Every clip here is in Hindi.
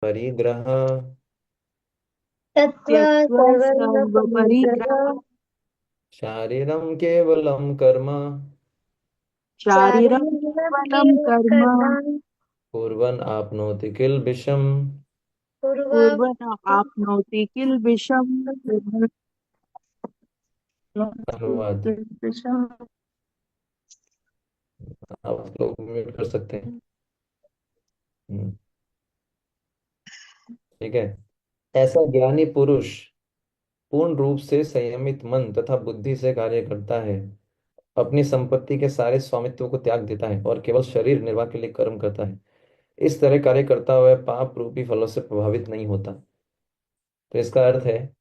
परिग्रह त्यक्त्वा त्यक्त्वा सर्वं परिग्रह सर्वपरिग्रह शारीरं केवलं कर्म शारीरं शारीरं केवलं कर्म कर्म कुर्वन् आप्नोति किल्बिषम्। कुर्वन् आप्नोति किल विषम। अनुवाद। आप लोग म्यूट कर सकते हैं। हम्म, ठीक है। ऐसा ज्ञानी पुरुष पूर्ण रूप से संयमित मन तथा बुद्धि से कार्य करता है, अपनी संपत्ति के सारे स्वामित्व को त्याग देता है और केवल शरीर निर्वाह के लिए कर्म करता है। इस तरह कार्य करता हुआ पाप रूपी फलों से प्रभावित नहीं होता। तो इसका अर्थ है,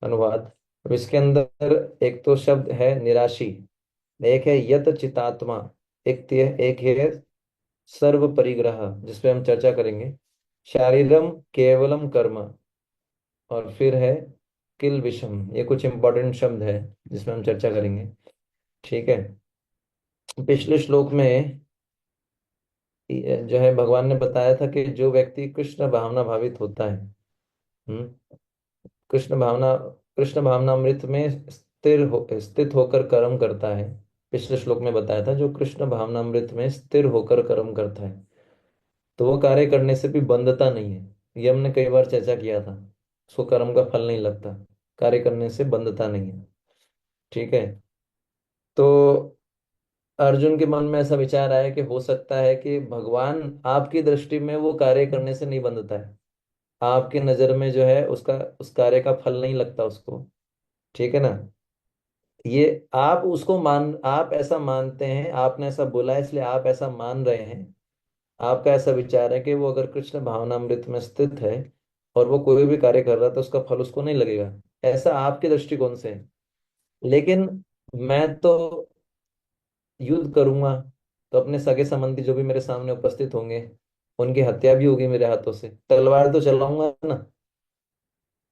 अनुवाद। अब इसके अंदर एक तो शब्द है निराशी, एक है यत चितात्मा, एक है सर्व परिग्रह, जिस पे हम चर्चा करेंगे, शारीरम केवलम कर्म, और फिर है किल विषम। ये कुछ इंपॉर्टेंट शब्द है जिसमें हम चर्चा करेंगे। ठीक है। पिछले श्लोक में जो है भगवान ने बताया था कि जो व्यक्ति कृष्ण भावना भावित होता है, कृष्ण भावना कृष्ण भावनामृत में स्थित होकर कर्म करता है। पिछले श्लोक में बताया था, जो कृष्ण भावनामृत में स्थिर होकर कर्म करता है तो वो कार्य करने से भी बंधता नहीं है। ये हमने कई बार चर्चा किया था। उसको कर्म का फल नहीं लगता, कार्य करने से बंधता नहीं है। ठीक है। तो अर्जुन के मन में ऐसा विचार आया कि हो सकता है कि भगवान आपकी दृष्टि में वो कार्य करने से नहीं बंधता है, आपकी नजर में जो है उसका उस कार्य का फल नहीं लगता उसको। ठीक है ना। ये आप ऐसा मानते हैं, आपने ऐसा बोला है इसलिए आप ऐसा मान रहे हैं। आपका ऐसा विचार है कि वो अगर कृष्ण भावनामृत में स्थित है और वो कोई भी कार्य कर रहा है तो उसका फल उसको नहीं लगेगा। ऐसा आपके दृष्टिकोण से है। लेकिन मैं तो युद्ध करूंगा तो अपने सगे संबंधी जो भी मेरे सामने उपस्थित होंगे उनकी हत्या भी होगी मेरे हाथों से, तलवार तो चलाऊंगा ना,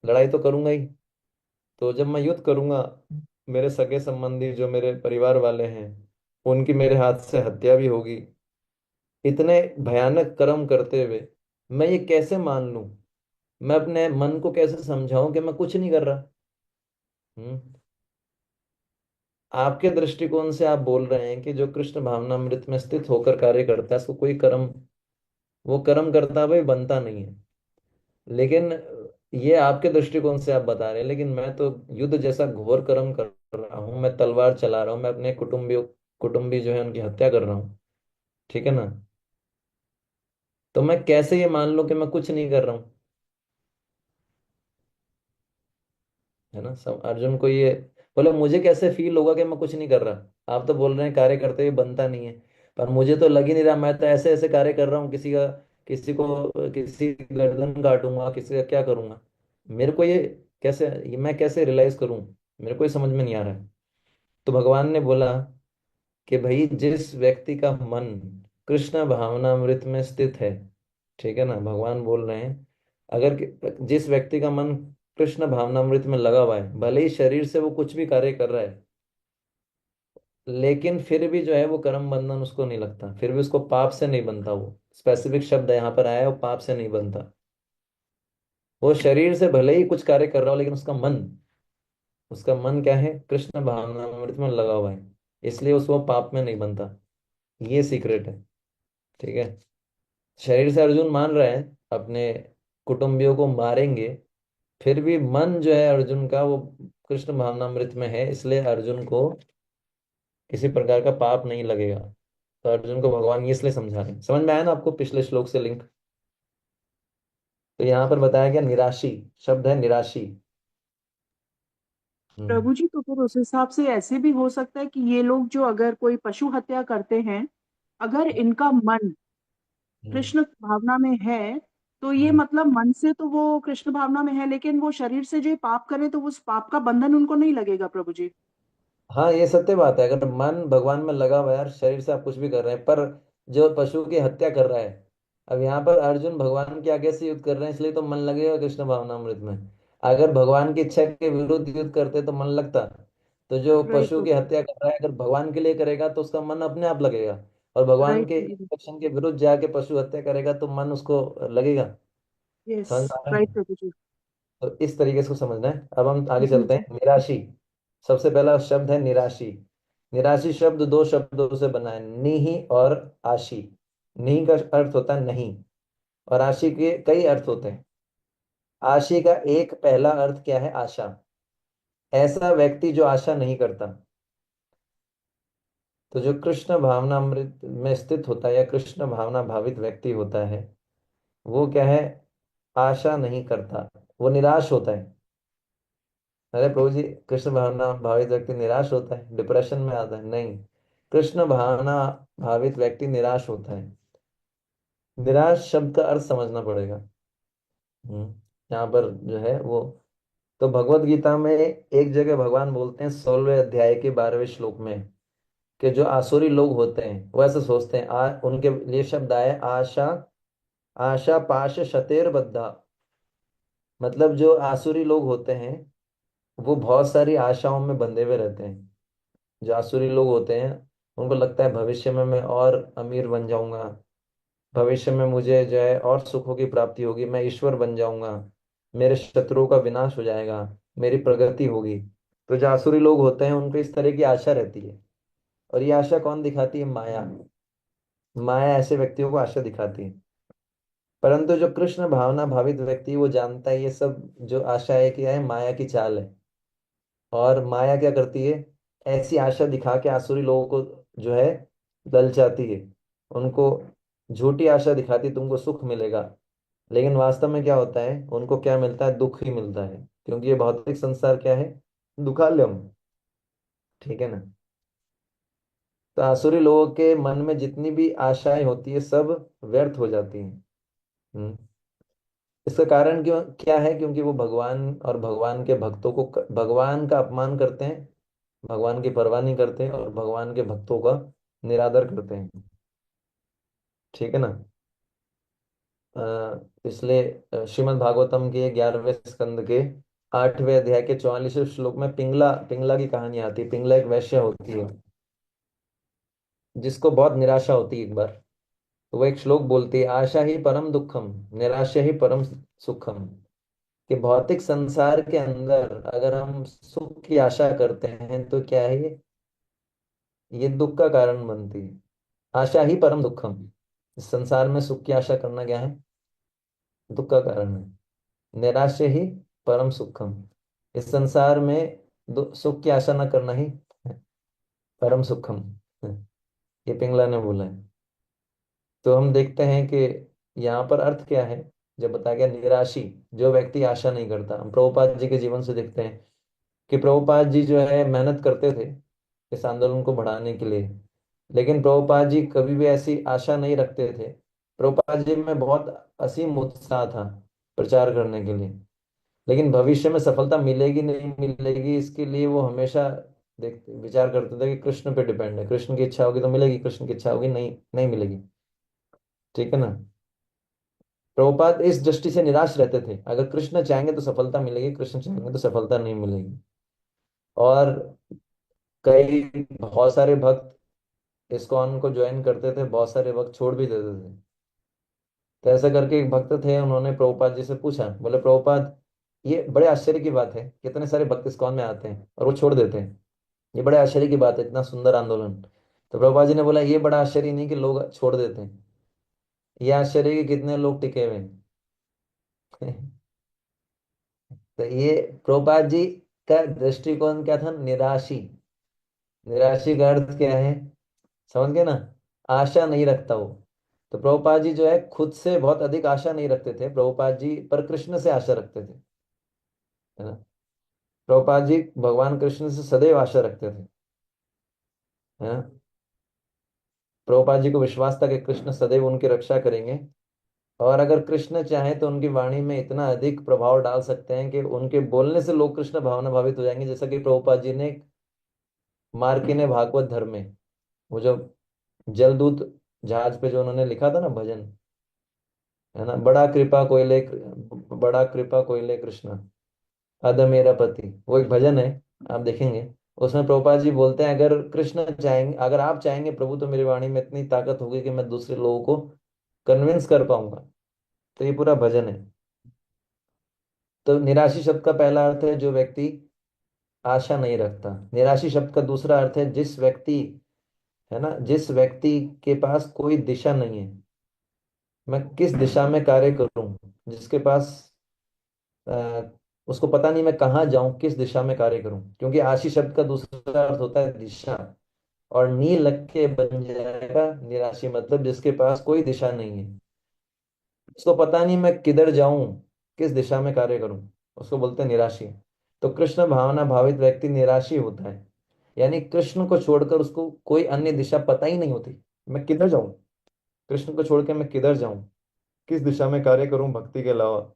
लड़ाई तो करूंगा ही। तो जब मैं युद्ध करूंगा, मेरे सगे संबंधी जो मेरे परिवार वाले हैं उनकी मेरे हाथ से हत्या भी होगी। इतने भयानक कर्म करते हुए मैं ये कैसे मान लूं, मैं अपने मन को कैसे समझाऊं कि मैं कुछ नहीं कर रहा। हम्म आपके दृष्टिकोण से आप बोल रहे हैं कि जो कृष्ण भावनामृत में स्थित होकर कार्य करता है उसको कोई कर्म, वो कर्म करता हुआ भी बनता नहीं है। लेकिन ये आपके दृष्टिकोण से आप बता रहे हैं, लेकिन मैं तो युद्ध जैसा घोर कर्म कर रहा हूँ, मैं तलवार चला रहा हूँ, मैं अपने कुटुंबी जो है उनकी हत्या कर रहा हूँ। ठीक है ना। तो मैं कैसे ये मान लूं कि मैं कुछ नहीं कर रहा हूँ। है ना। सब अर्जुन को ये बोले, मुझे कैसे फील होगा कि मैं कुछ नहीं कर रहा। आप तो बोल रहे हैं कार्य करते हुए बनता नहीं है, पर मुझे तो लग ही नहीं रहा। मैं तो ऐसे ऐसे कार्य कर रहा हूँ, किसी गर्दन काटूंगा, किसी का क्या करूंगा। मेरे को ये मैं कैसे रियलाइज करूं, मेरे को ये समझ में नहीं आ रहा है। तो भगवान ने बोला कि भाई जिस व्यक्ति का मन कृष्ण भावनामृत में स्थित है, ठीक है ना, भगवान बोल रहे हैं, जिस व्यक्ति का मन कृष्ण भावनामृत में लगा हुआ है, भले ही शरीर से वो कुछ भी कार्य कर रहा है, लेकिन फिर भी जो है वो कर्म बंधन उसको नहीं लगता, फिर भी उसको पाप से नहीं बनता। वो स्पेसिफिक शब्द है यहाँ पर आया है, वो पाप से नहीं बनता। वो शरीर से भले ही कुछ कार्य कर रहा हो लेकिन उसका मन क्या है, कृष्ण भावनामृत में लगा हुआ है, इसलिए उसको पाप में नहीं बनता। ये सीक्रेट है। ठीक है। शरीर से अर्जुन मान रहे हैं अपने कुटुंबियों को मारेंगे, फिर भी मन जो है अर्जुन का वो कृष्ण भावनामृत में है, इसलिए अर्जुन को किसी प्रकार का पाप नहीं लगेगा। तो अर्जुन को भगवान ये इसलिए समझा रहे हैं। समझ में आया ना आपको पिछले श्लोक से लिंक। तो यहाँ पर बताया गया निराशी, शब्द है निराशी। हम्म प्रभु जी, तो फिर उस हिसाब से ऐसे भी हो सकता है कि ये लोग जो अगर कोई पशु हत्या करते हैं, अगर इनका मन हम्म कृष्ण भावना में है, तो ये हम्म। मतलब मन से तो वो कृष्ण भावना में है, लेकिन वो शरीर से जो ये पाप करे तो उस पाप का बंधन उनको नहीं लगेगा प्रभु जी। हाँ, ये सत्य बात है। अगर मन भगवान में लगा हुआ है यार, शरीर से आप कुछ भी कर रहे हैं, पर जो पशु की हत्या कर रहा है, अब यहाँ पर अर्जुन भगवान के आगे से युद्ध कर रहे हैं, इसलिए तो मन लगेगा कृष्ण भावनामृत में। अगर भगवान की इच्छा के विरुद्ध युद्ध करते तो मन लगता। तो जो राइट पशु की हत्या कर रहा है अगर भगवान के लिए करेगा तो उसका मन अपने आप लगेगा, और भगवान राइट के प्रभु जी। इंस्ट्रक्शन के विरुद्ध जाके पशु हत्या करेगा तो मन उसको लगेगा। यस। समझ में आ रहा राइट है? प्रभु जी। तो इस तरीके से समझना है। अब हम आगे जी चलते जी। हैं। निराशी, सबसे पहला शब्द है निराशी। निराशी शब्द दो शब्दों से बना है, निहि और आशी। निहि का अर्थ होता है नहीं, और आशी के कई अर्थ होते हैं। आशी का एक पहला अर्थ क्या है? आशा। ऐसा व्यक्ति जो आशा नहीं करता। तो जो कृष्ण भावना अमृत में स्थित होता है या कृष्ण भावना भावित व्यक्ति होता है, वो क्या है? आशा नहीं करता, वो निराश होता है। अरे प्रभु जी, कृष्ण भावना भावित व्यक्ति निराश होता है, डिप्रेशन में आता है? नहीं, कृष्ण भावना भावित व्यक्ति निराश होता है। निराश शब्द का अर्थ समझना पड़ेगा। हम्म यहाँ पर जो है वो, तो भगवत गीता में एक जगह भगवान बोलते हैं 16वें अध्याय के 12वें श्लोक में, कि जो आसुरी लोग होते हैं वो ऐसे सोचते हैं, उनके लिए शब्द आए आशा, आशा पाश शतेर बद्धा। मतलब जो आसुरी लोग होते हैं वो बहुत सारी आशाओं में बंधे हुए रहते हैं। जो आसुरी लोग होते हैं उनको लगता है भविष्य में मैं और अमीर बन जाऊंगा, भविष्य में मुझे जो है और सुखों की प्राप्ति होगी, मैं ईश्वर बन जाऊंगा, मेरे शत्रुओं का विनाश हो जाएगा, मेरी प्रगति होगी। तो जो आसुरी लोग होते हैं उनको इस तरह की आशा रहती है। और ये आशा कौन दिखाती है? माया। माया ऐसे व्यक्तियों को आशा दिखाती है। परंतु जो कृष्ण भावना भावित व्यक्ति, वो जानता है ये सब जो आशा है क्या है? माया की चाल है। और माया क्या करती है? ऐसी आशा दिखा के आसुरी लोगों को जो है ललचाती है। उनको झूठी आशा दिखाती है, तुमको सुख मिलेगा। लेकिन वास्तव में क्या होता है? उनको क्या मिलता है? दुख ही मिलता है, क्योंकि ये भौतिक संसार क्या है? दुखालयम। ठीक है ना? तो आसुरी लोगों के मन में जितनी भी आशाएं होती है सब व्यर्थ हो जाती हैं। हम्म इसका कारण क्यों क्या है? क्योंकि वो भगवान और भगवान के भक्तों को, भगवान का अपमान करते हैं, भगवान की परवाह नहीं करते हैं, और भगवान के भक्तों का निरादर करते हैं। ठीक है ना? इसलिए श्रीमद् भागवतम के 11वें स्कंद के 8वें अध्याय के 44वें श्लोक में पिंगला पिंगला की कहानी आती है। पिंगला एक वैश्य होती है जिसको बहुत निराशा होती है एक बार। तो वो एक श्लोक बोलती है, आशा ही परम दुखम, निराशा ही परम सुखम। कि भौतिक संसार के अंदर अगर हम सुख की आशा करते हैं तो क्या है ये दुख का कारण बनती है। आशा ही परम दुखम, इस संसार में सुख की आशा करना क्या है? दुख का कारण है। निराशा ही परम सुखम, इस संसार में सुख की आशा न करना ही परम सुखम। ये पिंगला ने बोला है। तो हम देखते हैं कि यहाँ पर अर्थ क्या है। जब बताया गया निराशी, जो व्यक्ति आशा नहीं करता, हम प्रभुपाद जी के जीवन से देखते हैं कि प्रभुपाद जी जो है मेहनत करते थे इस आंदोलन को बढ़ाने के लिए। लेकिन प्रभुपाद जी कभी भी ऐसी आशा नहीं रखते थे। प्रभुपाद जी में बहुत असीम उत्साह था प्रचार करने के लिए। लेकिन भविष्य में सफलता मिलेगी नहीं मिलेगी इसके लिए वो हमेशा देख विचार करते थे कि कृष्ण पे डिपेंड है, कृष्ण की इच्छा होगी तो मिलेगी, कृष्ण की इच्छा होगी नहीं नहीं मिलेगी। ठीक है ना? प्रभुपाद इस दृष्टि से निराश रहते थे, अगर कृष्ण चाहेंगे तो सफलता मिलेगी, कृष्ण चाहेंगे तो सफलता नहीं मिलेगी। और कई बहुत सारे भक्त इस्कॉन को ज्वाइन करते थे, बहुत सारे भक्त छोड़ भी देते थे। तो ऐसा करके एक भक्त थे, उन्होंने प्रभुपाद जी से पूछा, बोले प्रभुपाद ये बड़े आश्चर्य की बात है, कितने सारे भक्त इस्कॉन में आते हैं और वो छोड़ देते हैं, ये बड़े आश्चर्य की बात है, इतना सुंदर आंदोलन। तो प्रभुपाद जी ने बोला ये बड़ा आश्चर्य नहीं कि लोग छोड़ देते हैं, ये आश्चर्य है कि कितने लोग टिके हुए हैं। तो ये प्रभुपाद जी का दृष्टिकोण क्या था? निराशी। निराशी का अर्थ क्या है? समझ गए ना? आशा नहीं रखता वो। तो प्रभुपाद जी जो है खुद से बहुत अधिक आशा नहीं रखते थे प्रभुपाद जी, पर कृष्ण से आशा रखते थे। है ना? प्रभुपाद जी भगवान कृष्ण से सदैव आशा रखते थे। है ना? प्रभुपाद जी को विश्वास था कि कृष्ण सदैव उनकी रक्षा करेंगे। और अगर कृष्ण चाहे तो उनकी वाणी में इतना अधिक प्रभाव डाल सकते हैं कि उनके बोलने से लोग कृष्ण भावना भावित हो जाएंगे, जैसा कि प्रभुपाद जी ने मार्किने भागवत धर्म में, वो जो जलदूत जहाज पे जो उन्होंने लिखा था ना भजन, है ना, बड़ा कृपा कोयले कृष्ण, अद मेरा पति, वो एक भजन है, आप देखेंगे। उसमें प्रभुपाद जी बोलते हैं अगर कृष्ण चाहेंगे, अगर आप चाहेंगे प्रभु तो मेरी वाणी में इतनी ताकत होगी कि मैं दूसरे लोगों को कन्विंस कर पाऊंगा। तो ये पूरा भजन है। तो निराशी शब्द का पहला अर्थ है जो व्यक्ति आशा नहीं रखता। निराशी शब्द का दूसरा अर्थ है जिस व्यक्ति, है ना, जिस व्यक्ति के पास कोई दिशा नहीं है। मैं किस दिशा में कार्य करूं, जिसके पास अ, उसको पता नहीं मैं कहाँ जाऊं, किस दिशा में कार्य करूं। क्योंकि आशी शब्द का दूसरा अर्थ होता है दिशा, और नी लग के बन जाएगा निराशी, मतलब जिसके पास कोई दिशा नहीं है, उसको पता नहीं मैं किधर जाऊं, किस दिशा में कार्य करूं, उसको बोलते हैं निराशी। तो कृष्ण भावना भावित व्यक्ति निराशी होता है, यानी कृष्ण को छोड़कर उसको कोई अन्य दिशा पता ही नहीं होती। मैं किधर जाऊं, कृष्ण को छोड़ के मैं किधर जाऊं, किस दिशा में कार्य करूं भक्ति के अलावा।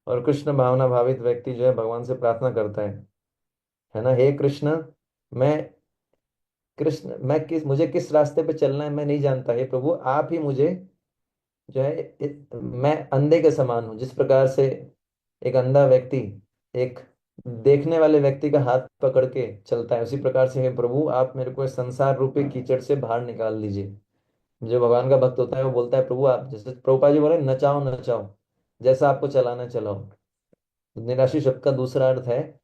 और कृष्ण भावना भावित व्यक्ति जो है भगवान से प्रार्थना करता है ना, हे कृष्ण, मैं मुझे किस रास्ते पे चलना है मैं नहीं जानता, हे प्रभु आप ही मुझे जो है मैं अंधे के समान हूँ। जिस प्रकार से एक अंधा व्यक्ति एक देखने वाले व्यक्ति का हाथ पकड़ के चलता है, उसी प्रकार से हे प्रभु आप मेरे को इस संसार रूपी कीचड़ से बाहर निकाल लीजिए। जो भगवान का भक्त होता है वो बोलता है प्रभु आप, जैसे प्रभुपाद जी बोले, नचाओ नचाओ, जैसा आपको चलाना चलाओ। निराशी शब्द का दूसरा अर्थ है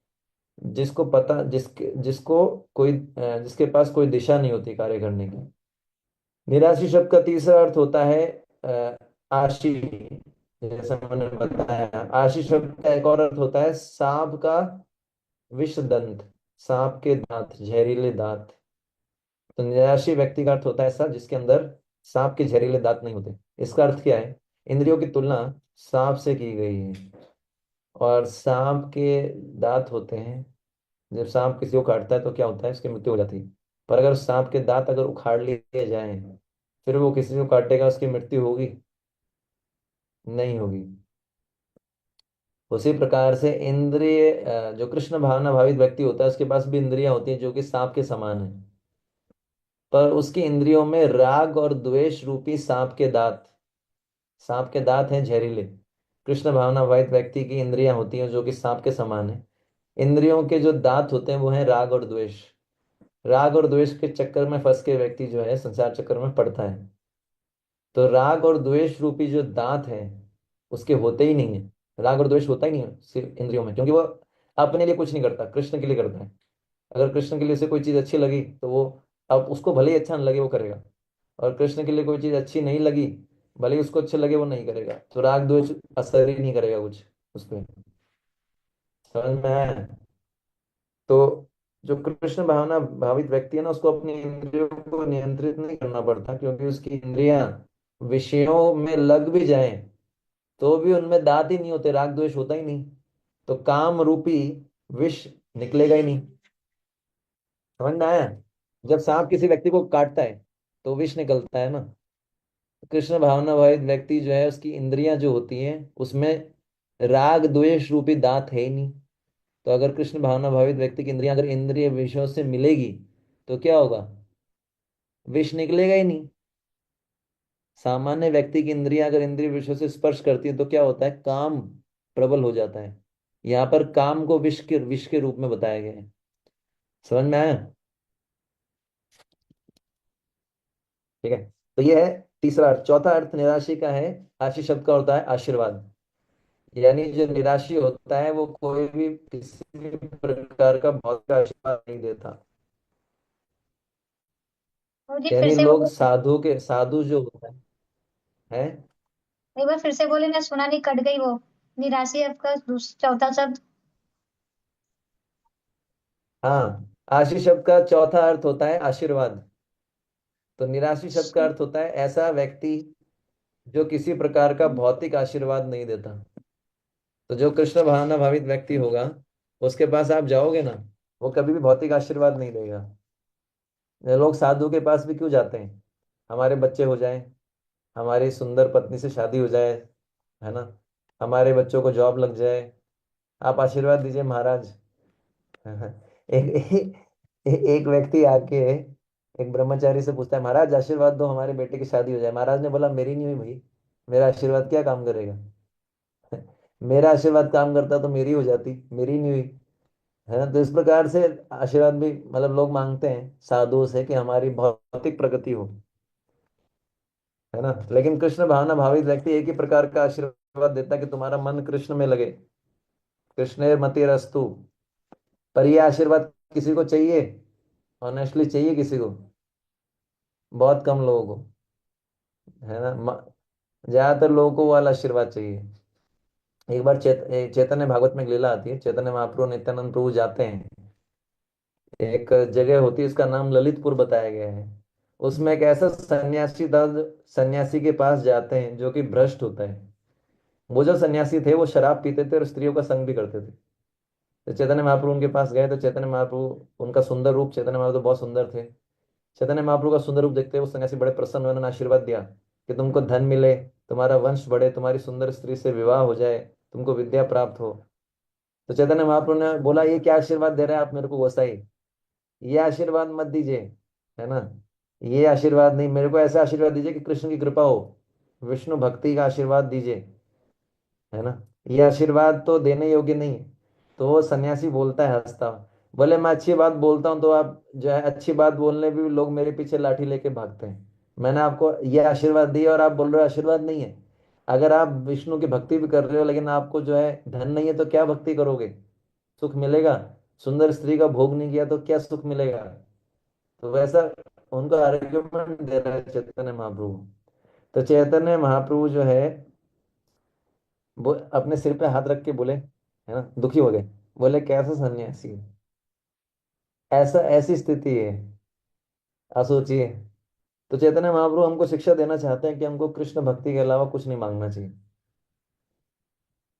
जिसको पता, जिसको कोई जिसके पास कोई दिशा नहीं होती कार्य करने की। निराशी शब्द का तीसरा अर्थ होता है अ, आशी। जैसा मैंने बताया, आशी शब्द का एक और अर्थ होता है सांप का विष दंत, सांप के दांत, जहरीले दांत। तो निराशी व्यक्ति का अर्थ होता है ऐसा जिसके अंदर सांप के जहरीले दांत नहीं होते। इसका अर्थ क्या है, इंद्रियों की तुलना सांप से की गई है, और सांप के दांत होते हैं। जब सांप किसी को काटता है तो क्या होता है, उसकी मृत्यु हो जाती है। पर अगर सांप के दांत अगर उखाड़ लिए जाएं, फिर वो किसी को काटेगा, उसकी मृत्यु होगी, नहीं होगी। उसी प्रकार से इंद्रिय जो कृष्ण भावना भावित व्यक्ति होता है उसके पास भी इंद्रियां होती हैं जो कि सांप के समान है, पर उसकी इंद्रियों में राग और द्वेष रूपी सांप के दांत, सांप के दांत हैं जहरीले। कृष्ण भावना भावित व्यक्ति की इंद्रियां होती हैं जो कि सांप के समान है। इंद्रियों के जो दांत होते हैं वो हैं राग और द्वेष। राग और द्वेष के चक्कर में फंस के व्यक्ति जो है संसार चक्कर में पड़ता है। तो राग और द्वेष रूपी जो दांत है उसके होते ही नहीं है, राग और द्वेष होता ही नहीं है सिर्फ इंद्रियों में, क्योंकि वो अपने लिए कुछ नहीं करता, कृष्ण के लिए करता है। अगर कृष्ण के लिए उसे कोई चीज अच्छी लगी तो वो, अब उसको भले ही अच्छा न लगे वो करेगा, और कृष्ण के लिए कोई चीज अच्छी नहीं लगी, भले ही उसको अच्छे लगे वो नहीं करेगा। तो राग द्वेष असर ही नहीं करेगा कुछ उस पर। समझ में आया? तो जो कृष्ण भावना भावित व्यक्ति है ना, उसको अपनी इंद्रियों को नियंत्रित नहीं करना पड़ता, क्योंकि उसकी इंद्रियां विषयों में लग भी जाएं तो भी उनमें दांत ही नहीं होते, राग द्वेष होता ही नहीं, तो काम रूपी विष निकलेगा ही नहीं। समझ में आया? जब सांप किसी व्यक्ति को काटता है तो विष निकलता है ना। कृष्ण भावना भावित व्यक्ति जो है उसकी इंद्रियां जो होती हैं उसमें राग द्वेष रूपी दांत है ही नहीं। तो अगर कृष्ण भावना भावित व्यक्ति की इंद्रियां अगर इंद्रिय विषयों से मिलेगी तो क्या होगा, विष निकलेगा ही नहीं। सामान्य व्यक्ति की इंद्रियां अगर इंद्रिय विषयों से स्पर्श करती है तो क्या होता है, काम प्रबल हो जाता है। यहाँ पर काम को विष के रूप में बताया गया है। समझ में आया? ठीक है। तो ये है तीसरा अर्थ। चौथा अर्थ निराशी का है, आशी शब्द का होता है आशीर्वाद। यानी जो निराशी होता है वो कोई भी किसी भी प्रकार का भौतिक आशीर्वाद नहीं देता। मुझे फिर यानी से लोग बोलो। साधु जो होता है। एक बार फिर से बोले ना, सुना नहीं, कट गई वो। निराशी आपका चौथा शब्द। हाँ, आशी शब्द का चौथा अर्थ होता है आशीर्वाद। तो निराशी शब्द का अर्थ होता है ऐसा व्यक्ति जो किसी प्रकार का भौतिक आशीर्वाद नहीं देता। तो जो कृष्ण भावना भावित व्यक्ति होगा उसके पास आप जाओगे ना, वो कभी भी भौतिक आशीर्वाद नहीं देगा। ये लोग साधु के पास भी क्यों जाते हैं, हमारे बच्चे हो जाए, हमारी सुंदर पत्नी से शादी हो जाए, है ना, हमारे बच्चों को जॉब लग जाए, आप आशीर्वाद दीजिए महाराज। एक एक व्यक्ति आके एक ब्रह्मचारी से पूछता है, महाराज आशीर्वाद दो हमारे बेटे की शादी हो जाए। महाराज ने बोला, मेरी नहीं हुई भाई, मेरा आशीर्वाद क्या काम करेगा। मेरा आशीर्वाद काम करता तो मेरी हो जाती, मेरी नहीं हुई, है ना। तो इस प्रकार से आशीर्वाद भी मतलब लोग मांगते हैं साधुओं से कि हमारी भौतिक प्रगति हो, है ना। लेकिन कृष्ण भावना भावित व्यक्ति एक ही प्रकार का आशीर्वाद आशीर्वाद देता है कि तुम्हारा मन कृष्ण में लगे, कृष्णेर मतिरस्तु। पर ये आशीर्वाद किसी को चाहिए? ऑनेस्टली चाहिए किसी को? बहुत कम लोगों को, है ना। ज्यादातर लोगों को वो वाला आशीर्वाद चाहिए। एक बार चैतन्य भागवत में एक लीला आती है, चैतन्य महाप्रभु नित्यानंद प्रभु जाते हैं, एक जगह होती है, उसका नाम ललितपुर बताया गया है। उसमें एक ऐसा सन्यासी था, सन्यासी के पास जाते हैं जो कि भ्रष्ट होता है। वो जो सन्यासी थे वो शराब पीते थे और स्त्रियों का संग भी करते थे। तो चैतन्य महाप्रभु उनके पास गए, तो चैतन्य महाप्रभु, उनका सुंदर रूप, चैतन्य महाप्रभु तो बहुत सुंदर थे। चैतन्य महाप्रभु का सुंदर रूप देखते हुए वो सन्यासी बड़े प्रसन्न हुए, उन्होंने आशीर्वाद दिया कि तुमको धन मिले, तुम्हारा वंश बढ़े, तुम्हारी सुंदर स्त्री से विवाह हो जाए, तुमको विद्या प्राप्त हो। तो चैतन्य महाप्रभु ने बोला, ये क्या आशीर्वाद दे रहे हैं आप मेरे को गोसाई, ये आशीर्वाद मत दीजिए, है ना। ये आशीर्वाद नहीं, मेरे को ऐसा आशीर्वाद दीजिए कि कृष्ण की कृपा हो, विष्णु भक्ति का आशीर्वाद दीजिए, है ना। ये आशीर्वाद तो देने योग्य नहीं है। तो वो सन्यासी बोलता है हंसता हुआ, बोले मैं अच्छी बात बोलता हूँ तो आप जो है अच्छी बात बोलने भी लोग मेरे पीछे लाठी लेके भागते हैं। मैंने आपको ये आशीर्वाद दिया और आप बोल रहे हो आशीर्वाद नहीं है। अगर आप विष्णु की भक्ति भी कर रहे हो लेकिन आपको जो है धन नहीं है तो क्या भक्ति करोगे? सुख मिलेगा? सुंदर स्त्री का भोग नहीं किया तो क्या सुख मिलेगा? तो वैसा उनको आर्ग्यूमेंट दे रहा है चैतन्य महाप्रभु। तो चैतन्य महाप्रभु जो है वो अपने सिर पे हाथ रख के बोले, है ना, दुखी हो गए। बोले कैसा सन्यासी, ऐसा ऐसी स्थिति है, आप सोचिए। तो चैतन्य महाप्रभु हमको शिक्षा देना चाहते हैं कि हमको कृष्ण भक्ति के अलावा कुछ नहीं मांगना चाहिए।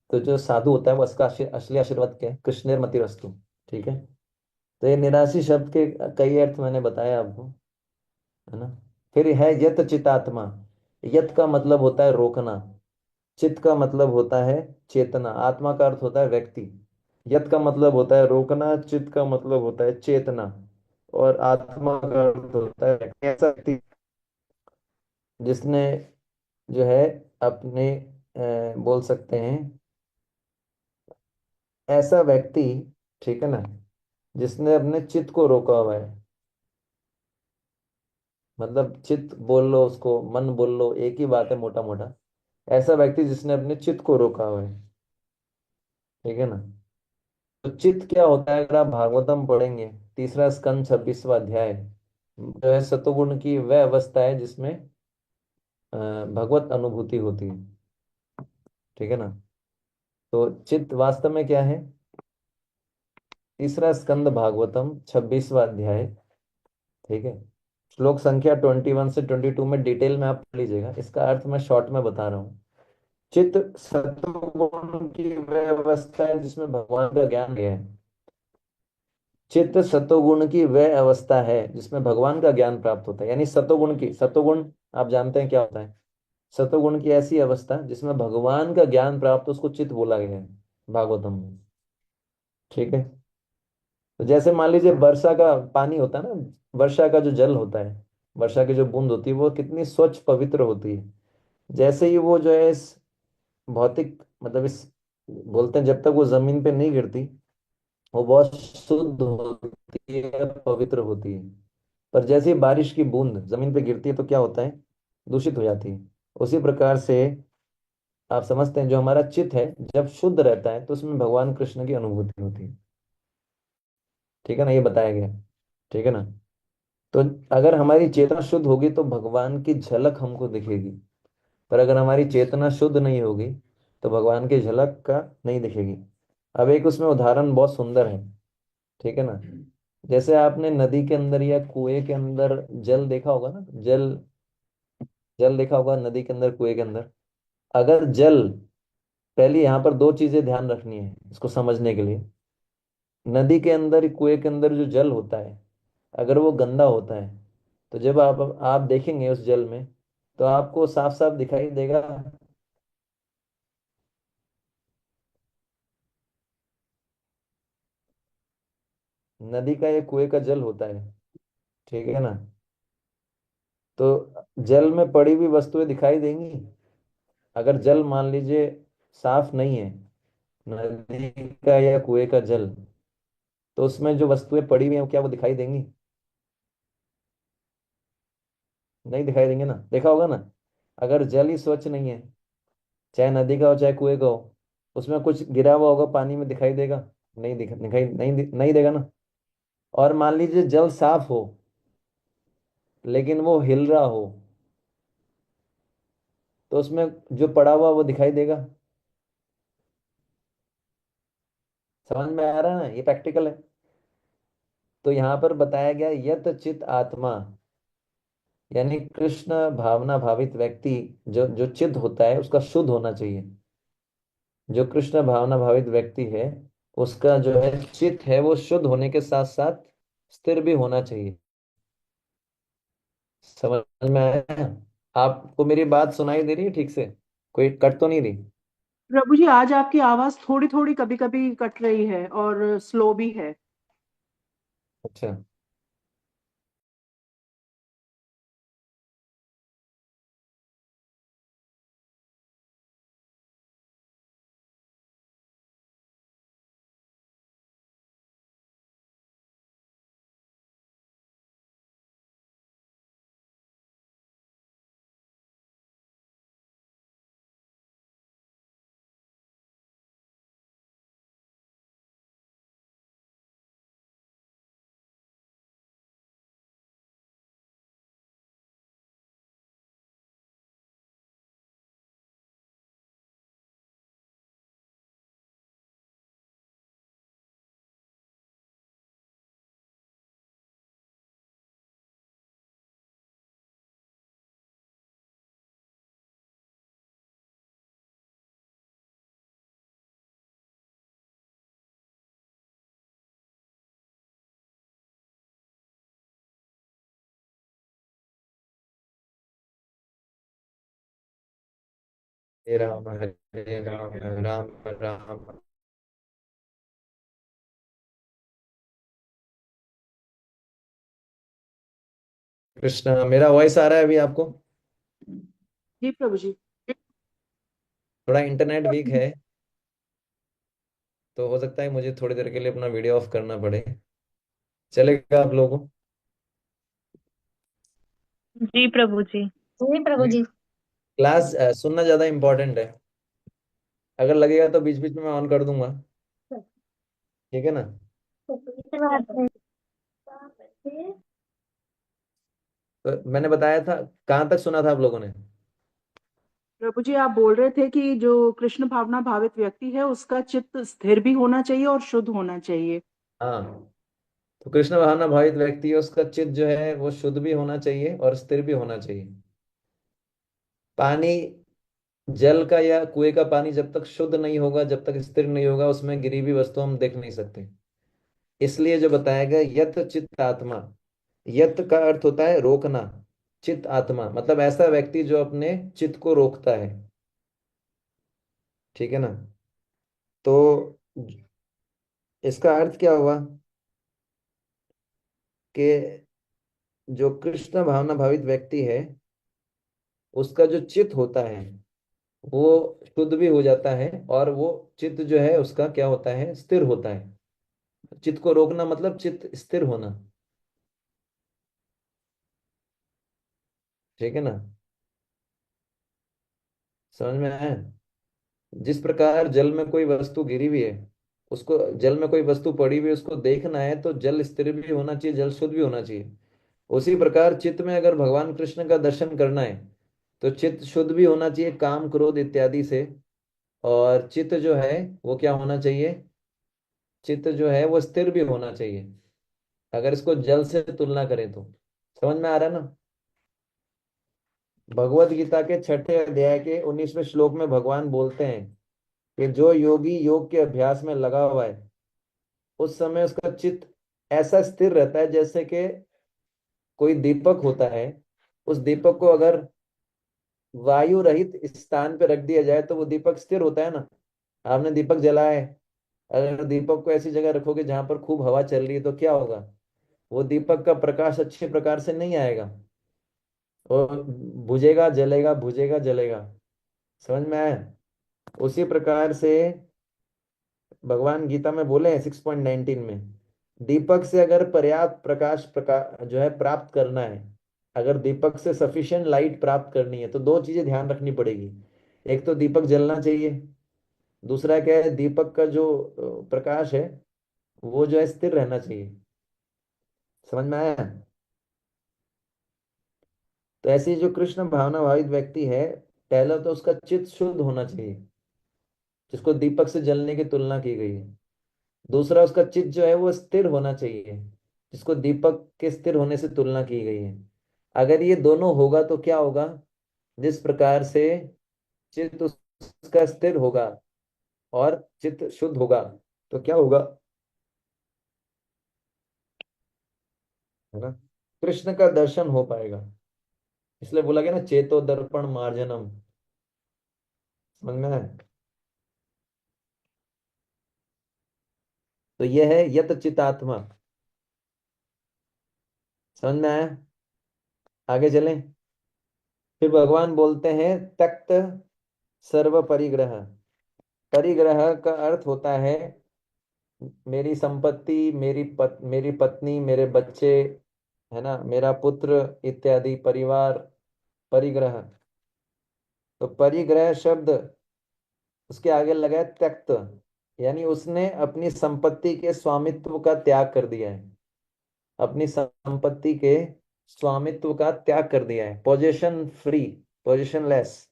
तो जो साधु होता है वो उसका असली आशीर्वाद क्या है? कृष्णेर मतिरस्तु। ठीक है। तो ये निराशी शब्द के कई अर्थ मैंने बताया आपको, है ना। फिर है यत चितात्मा। यत का मतलब होता है रोकना, चित्त का मतलब होता है चेतना, आत्मा का अर्थ होता है व्यक्ति। यत का मतलब होता है रोकना, चित्त का मतलब होता है चेतना, और आत्मा का अर्थ होता है व्यक्ति। ऐसा व्यक्ति जिसने जो है अपने बोल सकते हैं ऐसा व्यक्ति, ठीक है ना, जिसने अपने चित्त को रोका हुआ है। मतलब चित्त बोल लो उसको, मन बोल लो, एक ही बात है मोटा मोटा। ऐसा व्यक्ति जिसने अपने चित्त को रोका हुआ है, ठीक है ना। तो चित्त क्या होता है? अगर आप भागवतम पढ़ेंगे, तीसरा स्कंद 26वां अध्याय, जो है सतोगुण की वह अवस्था है जिसमें भगवत अनुभूति होती है, ठीक है ना। तो चित्त वास्तव में क्या है? तीसरा स्कंद भागवतम 26वां अध्याय, ठीक है। श्लोक संख्या 21 से 22 में डिटेल में आप पढ़ लीजिएगा, इसका अर्थ मैं शॉर्ट में बता रहा हूँ। चित्त सतोगुण की वह अवस्था है जिसमें भगवान का ज्ञान है। चित्त सतोगुण की वह अवस्था है जिसमें भगवान का ज्ञान प्राप्त होता है, यानी सतोगुण की, सतोगुण आप जानते हैं क्या होता है? सतोगुण की ऐसी अवस्था जिसमें भगवान का ज्ञान प्राप्त, उसको चित्त बोला गया है भागवतम में, ठीक है। तो जैसे मान लीजिए वर्षा का पानी होता है ना, वर्षा का जो जल होता है, वर्षा की जो बूंद होती है वो कितनी स्वच्छ पवित्र होती है। जैसे ही वो जो है इस भौतिक मतलब इस बोलते हैं जब तक वो जमीन पे नहीं गिरती वो बहुत शुद्ध होती है, पवित्र होती है। पर जैसे ही बारिश की बूंद जमीन पे गिरती है तो क्या होता है? दूषित हो जाती है। उसी प्रकार से आप समझते हैं जो हमारा चित्त है जब शुद्ध रहता है तो उसमें भगवान कृष्ण की अनुभूति होती है, ठीक है ना, ये बताया गया है, ठीक है ना। तो अगर हमारी चेतना शुद्ध होगी तो भगवान की झलक हमको दिखेगी, पर अगर हमारी चेतना शुद्ध नहीं होगी तो भगवान की झलक का नहीं दिखेगी। अब एक उसमें उदाहरण बहुत सुंदर है, ठीक है ना। जैसे आपने नदी के अंदर या कुएं के अंदर जल देखा होगा ना, जल, जल देखा होगा नदी के अंदर, कुएं के अंदर। अगर जल, पहले यहाँ पर दो चीजें ध्यान रखनी है इसको समझने के लिए। नदी के अंदर, कुएं के अंदर जो जल होता है, अगर वो गंदा होता है तो जब आप देखेंगे उस जल में तो आपको साफ साफ दिखाई देगा नदी का या कुएं का जल होता है, ठीक है ना। तो जल में पड़ी हुई वस्तुएं दिखाई देंगी। अगर जल मान लीजिए साफ नहीं है, नदी का या कुएं का जल, तो उसमें जो वस्तुएं पड़ी हुई हैं क्या वो दिखाई देंगी? नहीं दिखाई देंगे ना, देखा होगा ना। अगर जल ही स्वच्छ नहीं है चाहे नदी का हो चाहे कुएं का हो, उसमें कुछ गिरा हुआ होगा पानी में, दिखाई देगा? नहीं दिखाई नहीं देगा ना। और मान लीजिए जल साफ हो लेकिन वो हिल रहा हो, तो उसमें जो पड़ा हुआ वो दिखाई देगा? समझ में आ रहा है ना, ये प्रैक्टिकल है। तो यहाँ पर बताया गया यत चित आत्मा, यानी कृष्ण भावना भावित व्यक्ति, जो जो चित्त होता है उसका शुद्ध होना चाहिए। जो कृष्ण भावना भावित व्यक्ति है उसका जो है चित्त है वो शुद्ध होने के साथ साथ स्थिर भी होना चाहिए। समझ में आया? आपको मेरी बात सुनाई दे रही है ठीक से? कोई कट तो नहीं रही? प्रभु जी, आज आपकी आवाज थोड़ी थोड़ी कभी कभी कट रही है और स्लो भी है। अच्छा। हरे राम राम राम। कृष्ण, मेरा वॉइस आ रहा है अभी आपको? जी प्रभु जी। थोड़ा इंटरनेट वीक है, तो हो सकता है मुझे थोड़ी देर के लिए अपना वीडियो ऑफ करना पड़े। चलेगा आप लोगों को? जी प्रभु जी। जी प्रभु जी। क्लास सुनना ज्यादा इम्पोर्टेंट है। अगर लगेगा तो बीच बीच में मैं ऑन कर दूंगा। ठीक है ना? तो मैंने बताया था, कहाँ तक सुना था आप लोगों ने? प्रभु जी, आप बोल रहे थे कि जो कृष्ण भावना भावित व्यक्ति है उसका चित्त स्थिर भी होना चाहिए और शुद्ध होना चाहिए। हाँ। तो कृष्ण भावना भावित व्यक्ति है, उसका चित्त जो है वो शुद्ध भी होना चाहिए और स्थिर भी होना चाहिए। पानी, जल का या कुएं का पानी जब तक शुद्ध नहीं होगा, जब तक स्थिर नहीं होगा, उसमें गिरी हुई वस्तु हम देख नहीं सकते। इसलिए जो बताया गया यत चित्त आत्मा, यत का अर्थ होता है रोकना। चित्त आत्मा मतलब ऐसा व्यक्ति जो अपने चित्त को रोकता है। ठीक है ना? तो इसका अर्थ क्या हुआ कि जो कृष्ण भावना भावित व्यक्ति है उसका जो चित्त होता है वो शुद्ध भी हो जाता है, और वो चित्त जो है उसका क्या होता है, स्थिर होता है। चित्त को रोकना मतलब चित्त स्थिर होना। ठीक है ना? समझ में आया? जिस प्रकार जल में कोई वस्तु गिरी हुई है, उसको, जल में कोई वस्तु पड़ी हुई है उसको देखना है तो जल स्थिर भी होना चाहिए, जल शुद्ध भी होना चाहिए। उसी प्रकार चित्त में अगर भगवान कृष्ण का दर्शन करना है तो चित्त शुद्ध भी होना चाहिए काम क्रोध इत्यादि से। और चित्त जो है वो क्या होना चाहिए, चित्त जो है वो स्थिर भी होना चाहिए। अगर इसको जल से तुलना करें तो समझ में आ रहा है ना? भगवत गीता के 6 अध्याय के 19वें श्लोक में भगवान बोलते हैं कि जो योगी योग के अभ्यास में लगा हुआ है उस समय उसका चित्त ऐसा स्थिर रहता है जैसे कि कोई दीपक होता है। उस दीपक को अगर वायु रहित स्थान पे रख दिया जाए तो वो दीपक स्थिर होता है ना। आपने दीपक जलाया है, अगर दीपक को ऐसी जगह रखोगे जहां पर खूब हवा चल रही है तो क्या होगा? वो दीपक का प्रकाश अच्छे प्रकार से नहीं आएगा, और बुझेगा जलेगा, बुझेगा जलेगा। समझ में आया? उसी प्रकार से भगवान गीता में बोले हैं 6.19 में, दीपक से अगर पर्याप्त प्रकाश जो है प्राप्त करना है, अगर दीपक से सफिशिएंट लाइट प्राप्त करनी है तो दो चीजें ध्यान रखनी पड़ेगी। एक तो दीपक जलना चाहिए, दूसरा क्या है, दीपक का जो प्रकाश है वो जो है स्थिर रहना चाहिए। समझ में आया? तो ऐसी जो कृष्ण भावना भावित व्यक्ति है, पहला तो उसका चित्त शुद्ध होना चाहिए, जिसको दीपक से जलने की तुलना की गई है। दूसरा, उसका चित्त जो है वो स्थिर होना चाहिए, जिसको दीपक के स्थिर होने से तुलना की गई है। अगर ये दोनों होगा तो क्या होगा, जिस प्रकार से चित्त उसका स्थिर होगा और चित्त शुद्ध होगा, तो क्या होगा, है ना, कृष्ण का दर्शन हो पाएगा। इसलिए बोला गया ना, चेतो दर्पण मार्जनम। समझ में है? तो यह है यत चितात्मा। समझ में आया? आगे चलें। फिर भगवान बोलते हैं तक्त सर्व परिग्रह। परिग्रह का अर्थ होता है मेरी संपत्ति, मेरी पत्नी, मेरे बच्चे, है ना, मेरा पुत्र इत्यादि, परिवार, परिग्रह। तो परिग्रह शब्द उसके आगे लगा है त्यक्त, यानी उसने अपनी संपत्ति के स्वामित्व का त्याग कर दिया है। अपनी संपत्ति के स्वामित्व का त्याग कर दिया है, पोजेशन फ्री, पोजेशन लेस।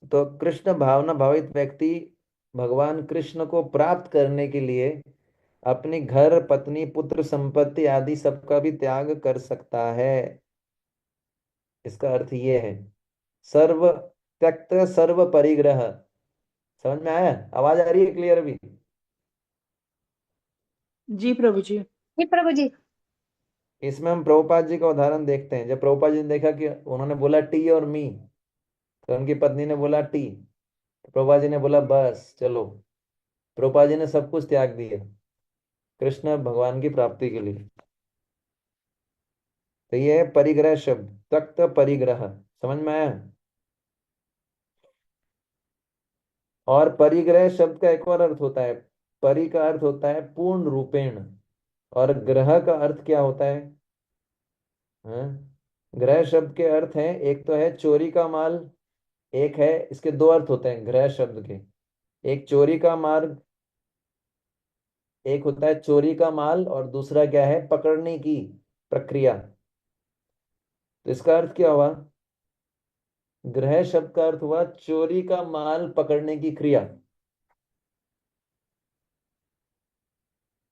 तो कृष्ण भावना भावित व्यक्ति भगवान कृष्ण को प्राप्त करने के लिए अपनी घर, पत्नी, पुत्र, संपत्ति आदि सबका भी त्याग कर सकता है। इसका अर्थ ये है सर्व त्यक्त सर्व परिग्रह। समझ में आया? आवाज आ रही है क्लियर अभी? जी प्रभु जी। जी प्रभु जी। इसमें हम प्रभुपाद जी का उदाहरण देखते हैं। जब प्रभुपाद जी ने देखा कि उन्होंने बोला टी और मी, तो उनकी पत्नी ने बोला टी, तो प्रभुपाद जी ने बोला बस चलो। प्रभुपाद जी ने सब कुछ त्याग दिया कृष्ण भगवान की प्राप्ति के लिए। तो ये है परिग्रह शब्द, तख्त परिग्रह। समझ में आया? और परिग्रह शब्द का एक और अर्थ होता है, परि का अर्थ होता है पूर्ण रूपेण, और ग्रह का अर्थ क्या होता है? हाँ? ग्रह शब्द के अर्थ हैं, एक तो है चोरी का माल, एक है, इसके दो अर्थ होते हैं ग्रह शब्द के। एक चोरी का मार्ग, एक होता है चोरी का माल, और दूसरा क्या है, पकड़ने की प्रक्रिया। तो इसका अर्थ क्या हुआ? ग्रह शब्द का अर्थ हुआ चोरी का माल पकड़ने की क्रिया,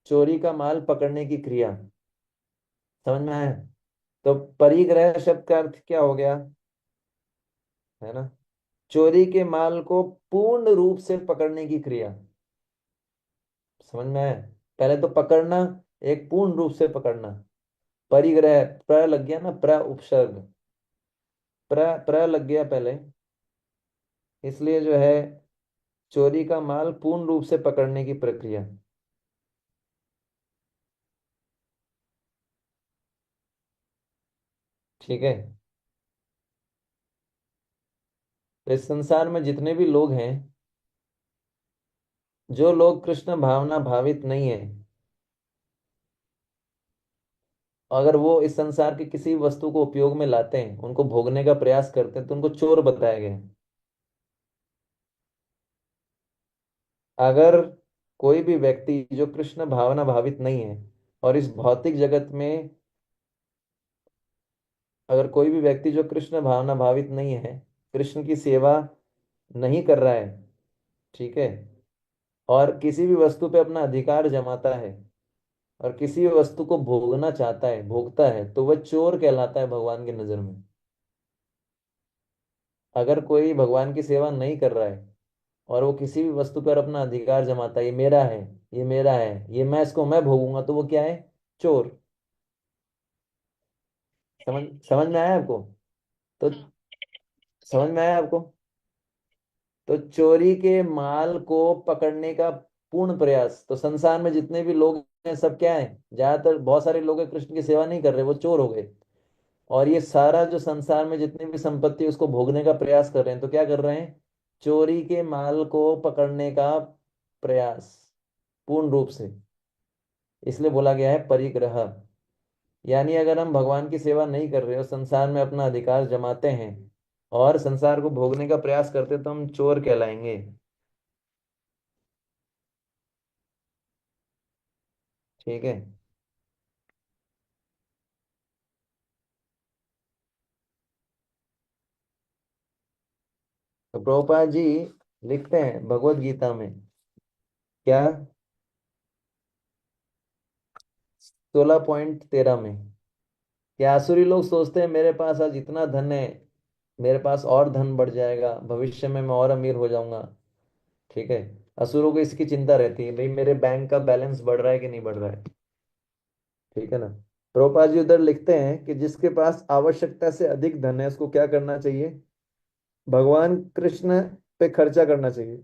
चोरी का माल पकड़ने की क्रिया। समझ में आया? तो परिग्रह शब्द का अर्थ क्या हो गया, है ना, चोरी के माल को पूर्ण रूप से पकड़ने की क्रिया। समझ में आया? पहले तो पकड़ना, एक पूर्ण रूप से पकड़ना। परिग्रह, प्र लग गया ना, प्र उपसर्ग, प्र लग गया पहले, इसलिए जो है चोरी का माल पूर्ण रूप से पकड़ने की प्रक्रिया। ठीक है? तो इस संसार में जितने भी लोग हैं, जो लोग कृष्ण भावना भावित नहीं है, अगर वो इस संसार की किसी वस्तु को उपयोग में लाते हैं, उनको भोगने का प्रयास करते हैं, तो उनको चोर बताया गया है। अगर कोई भी व्यक्ति जो कृष्ण भावना भावित नहीं है और इस भौतिक जगत में, अगर कोई भी व्यक्ति जो कृष्ण भावना भावित नहीं है, कृष्ण की सेवा नहीं कर रहा है, ठीक है, और किसी भी वस्तु पे अपना अधिकार जमाता है, और किसी भी वस्तु को भोगना चाहता है, भोगता है, तो वह चोर कहलाता है भगवान की नजर में। अगर कोई भगवान की सेवा नहीं कर रहा है और वो किसी भी वस्तु पर अपना अधिकार जमाता है, ये मेरा है, ये मेरा है, ये मैं इसको मैं भोगूंगा, तो वो क्या है, चोर। समझ समझ में आया आपको? तो समझ में आया आपको? तो चोरी के माल को पकड़ने का पूर्ण प्रयास, तो संसार में जितने भी लोग हैं सब क्या है, ज्यादातर बहुत सारे लोग हैं कृष्ण की सेवा नहीं कर रहे, वो चोर हो गए। और ये सारा जो संसार में जितनी भी संपत्ति है, उसको भोगने का प्रयास कर रहे हैं, तो क्या कर रहे हैं, चोरी के माल को पकड़ने का प्रयास पूर्ण रूप से। इसलिए बोला गया है परिग्रह। यानी अगर हम भगवान की सेवा नहीं कर रहे और संसार में अपना अधिकार जमाते हैं और संसार को भोगने का प्रयास करते तो हम चोर कहलाएंगे। ठीक है। तो प्रभुपाद जी लिखते हैं भगवत गीता में क्या, 16.13 में, क्या आसुरी लोग सोचते हैं मेरे पास आज इतना धन है, मेरे पास और धन बढ़ जाएगा, भविष्य में मैं और अमीर हो जाऊंगा। ठीक है। असुरों को इसकी चिंता रहती है, भाई मेरे बैंक का बैलेंस बढ़ रहा है कि नहीं बढ़ रहा है। ठीक है ना। प्रभुपाद जी उधर लिखते हैं कि जिसके पास आवश्यकता से अधिक धन है उसको क्या करना चाहिए, भगवान कृष्ण पे खर्चा करना चाहिए।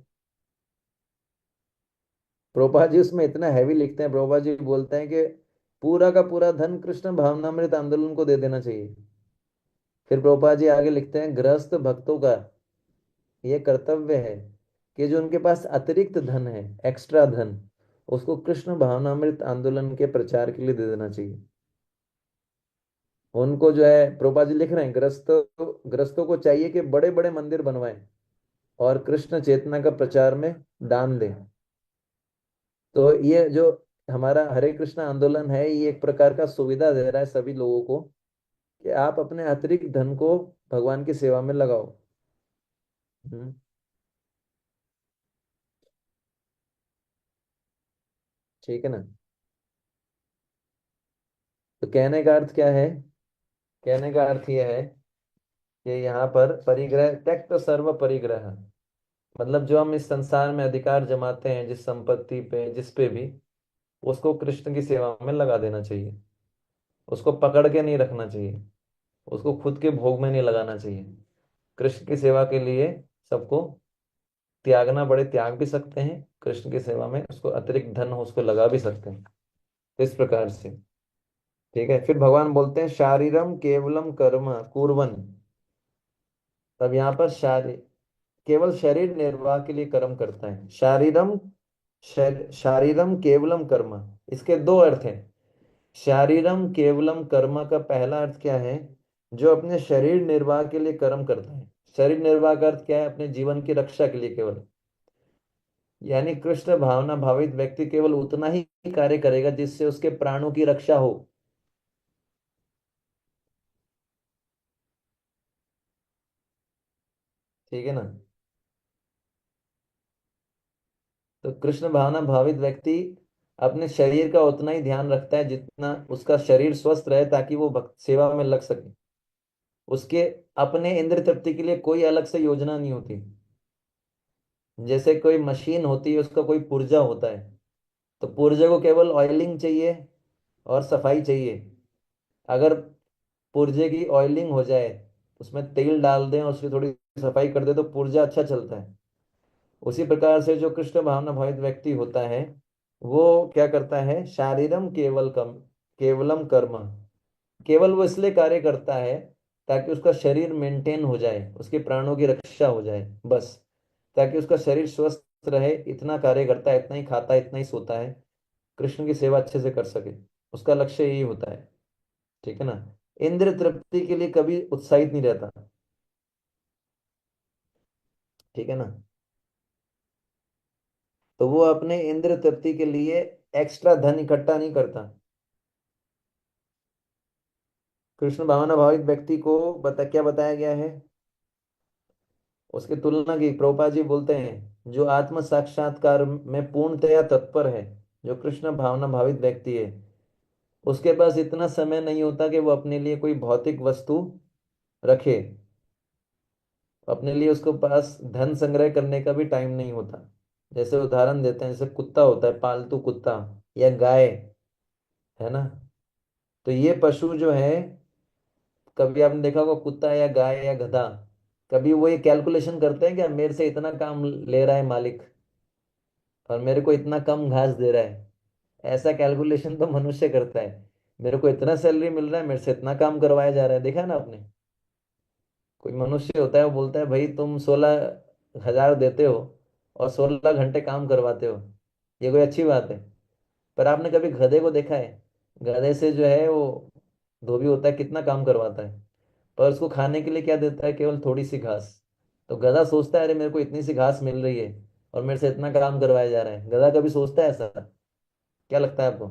प्रभुपाद जी उसमें इतना हैवी लिखते हैं, प्रभुपाद जी बोलते हैं कि पूरा का पूरा धन कृष्ण भावनामृत आंदोलन को दे देना चाहिए। फिर प्रभुपाद जी आगे लिखते हैं गृहस्थ भक्तों का यह कर्तव्य है कि जो उनके पास अतिरिक्त धन है, एक्स्ट्रा धन, उसको कृष्ण भावनामृत आंदोलन के प्रचार के लिए दे देना चाहिए। उनको जो है प्रभुपाद जी लिख रहे हैं ग्रस्तों को चाहिए कि बड़े बड़े मंदिर बनवाएं और कृष्ण चेतना का प्रचार में दान दें। तो ये जो हमारा हरे कृष्ण आंदोलन है, ये एक प्रकार का सुविधा दे रहा है सभी लोगों को कि आप अपने अतिरिक्त धन को भगवान की सेवा में लगाओ। हम्म। ठीक है ना। तो कहने का अर्थ क्या है, कहने का अर्थ यह है कि यहाँ पर परिग्रह त्यक्त सर्व परिग्रह, मतलब जो हम इस संसार में अधिकार जमाते हैं जिस संपत्ति पे जिस पे भी, उसको कृष्ण की सेवा में लगा देना चाहिए। उसको पकड़ के नहीं रखना चाहिए, उसको खुद के भोग में नहीं लगाना चाहिए। कृष्ण की सेवा के लिए सबको त्यागना पड़े त्याग भी सकते हैं, कृष्ण की सेवा में उसको अतिरिक्त धन हो उसको लगा भी सकते हैं। तो इस प्रकार से। ठीक है। फिर भगवान बोलते हैं शारीरम केवलम कर्म कुर्वन। तब यहाँ पर केवल शरीर निर्वाह के लिए कर्म करता है। शारीरम केवलम कर्म, इसके दो अर्थ हैं। शारीरम केवलम कर्म का पहला अर्थ क्या है, जो अपने शरीर निर्वाह के लिए कर्म करता है। शरीर निर्वाह का अर्थ क्या है, अपने जीवन की रक्षा के लिए केवल, यानी कृष्ण भावना भावित व्यक्ति केवल उतना ही कार्य करेगा जिससे उसके प्राणों की रक्षा हो। ठीक है ना। तो कृष्ण भावना भावित व्यक्ति अपने शरीर का उतना ही ध्यान रखता है जितना उसका शरीर स्वस्थ रहे, ताकि वो भक्त सेवा में लग सके। उसके अपने इंद्र तृप्ति के लिए कोई अलग से योजना नहीं होती। जैसे कोई मशीन होती है उसका कोई पुर्जा होता है, तो पुर्जे को केवल ऑयलिंग चाहिए और सफाई चाहिए। अगर पुर्जे की ऑयलिंग हो जाए, उसमें तेल डाल दें और उसकी थोड़ी सफाई कर दे तो पुर्जा अच्छा चलता है। उसी प्रकार से जो कृष्ण भावना भावित व्यक्ति होता है, वो क्या करता है, शारीरम केवलम कर्म, केवल वो इसलिए कार्य करता है ताकि उसका शरीर मेंटेन हो जाए, उसके प्राणों की रक्षा हो जाए, बस। ताकि उसका शरीर स्वस्थ रहे, इतना कार्य करता है, इतना ही खाता है, इतना ही सोता है, कृष्ण की सेवा अच्छे से कर सके। उसका लक्ष्य यही होता है। ठीक है ना। इंद्र तृप्ति के लिए कभी उत्साहित नहीं रहता। ठीक है ना। तो वो अपने इंद्र तृप्ति के लिए एक्स्ट्रा धन इकट्ठा नहीं करता। कृष्ण भावना भावित व्यक्ति को क्या बताया गया है, उसकी तुलना की प्रभुपाद जी बोलते हैं जो आत्म साक्षात्कार में पूर्णतया तत्पर है, जो कृष्ण भावना भावित व्यक्ति है, उसके पास इतना समय नहीं होता कि वो अपने लिए कोई भौतिक वस्तु रखे। अपने लिए उसको पास धन संग्रह करने का भी टाइम नहीं होता। जैसे उदाहरण देते हैं, जैसे कुत्ता होता है, पालतू कुत्ता या गाय, है ना। तो ये पशु जो है, कभी आपने देखा होगा कुत्ता या गाय या गधा, कभी वो ये कैलकुलेशन करते हैं क्या, मेरे से इतना काम ले रहा है मालिक और मेरे को इतना कम घास दे रहा है। ऐसा कैलकुलेशन तो मनुष्य करता है। मेरे को इतना सैलरी मिल रहा है, मेरे से इतना काम करवाया जा रहा है, देखा ना आपने। कोई मनुष्य होता है वो बोलता है भाई तुम 16,000 देते हो और 16 घंटे काम करवाते हो, ये कोई अच्छी बात है। पर आपने कभी गधे को देखा है, गधे से जो है वो धोबी होता है कितना काम करवाता है। पर उसको खाने के लिए क्या देता है? केवल थोड़ी सी घास। तो गधा सोचता है अरे मेरे को इतनी सी घास मिल रही है और मेरे से इतना काम करवाया जा रहा है। गधा कभी सोचता है ऐसा? क्या लगता है आपको?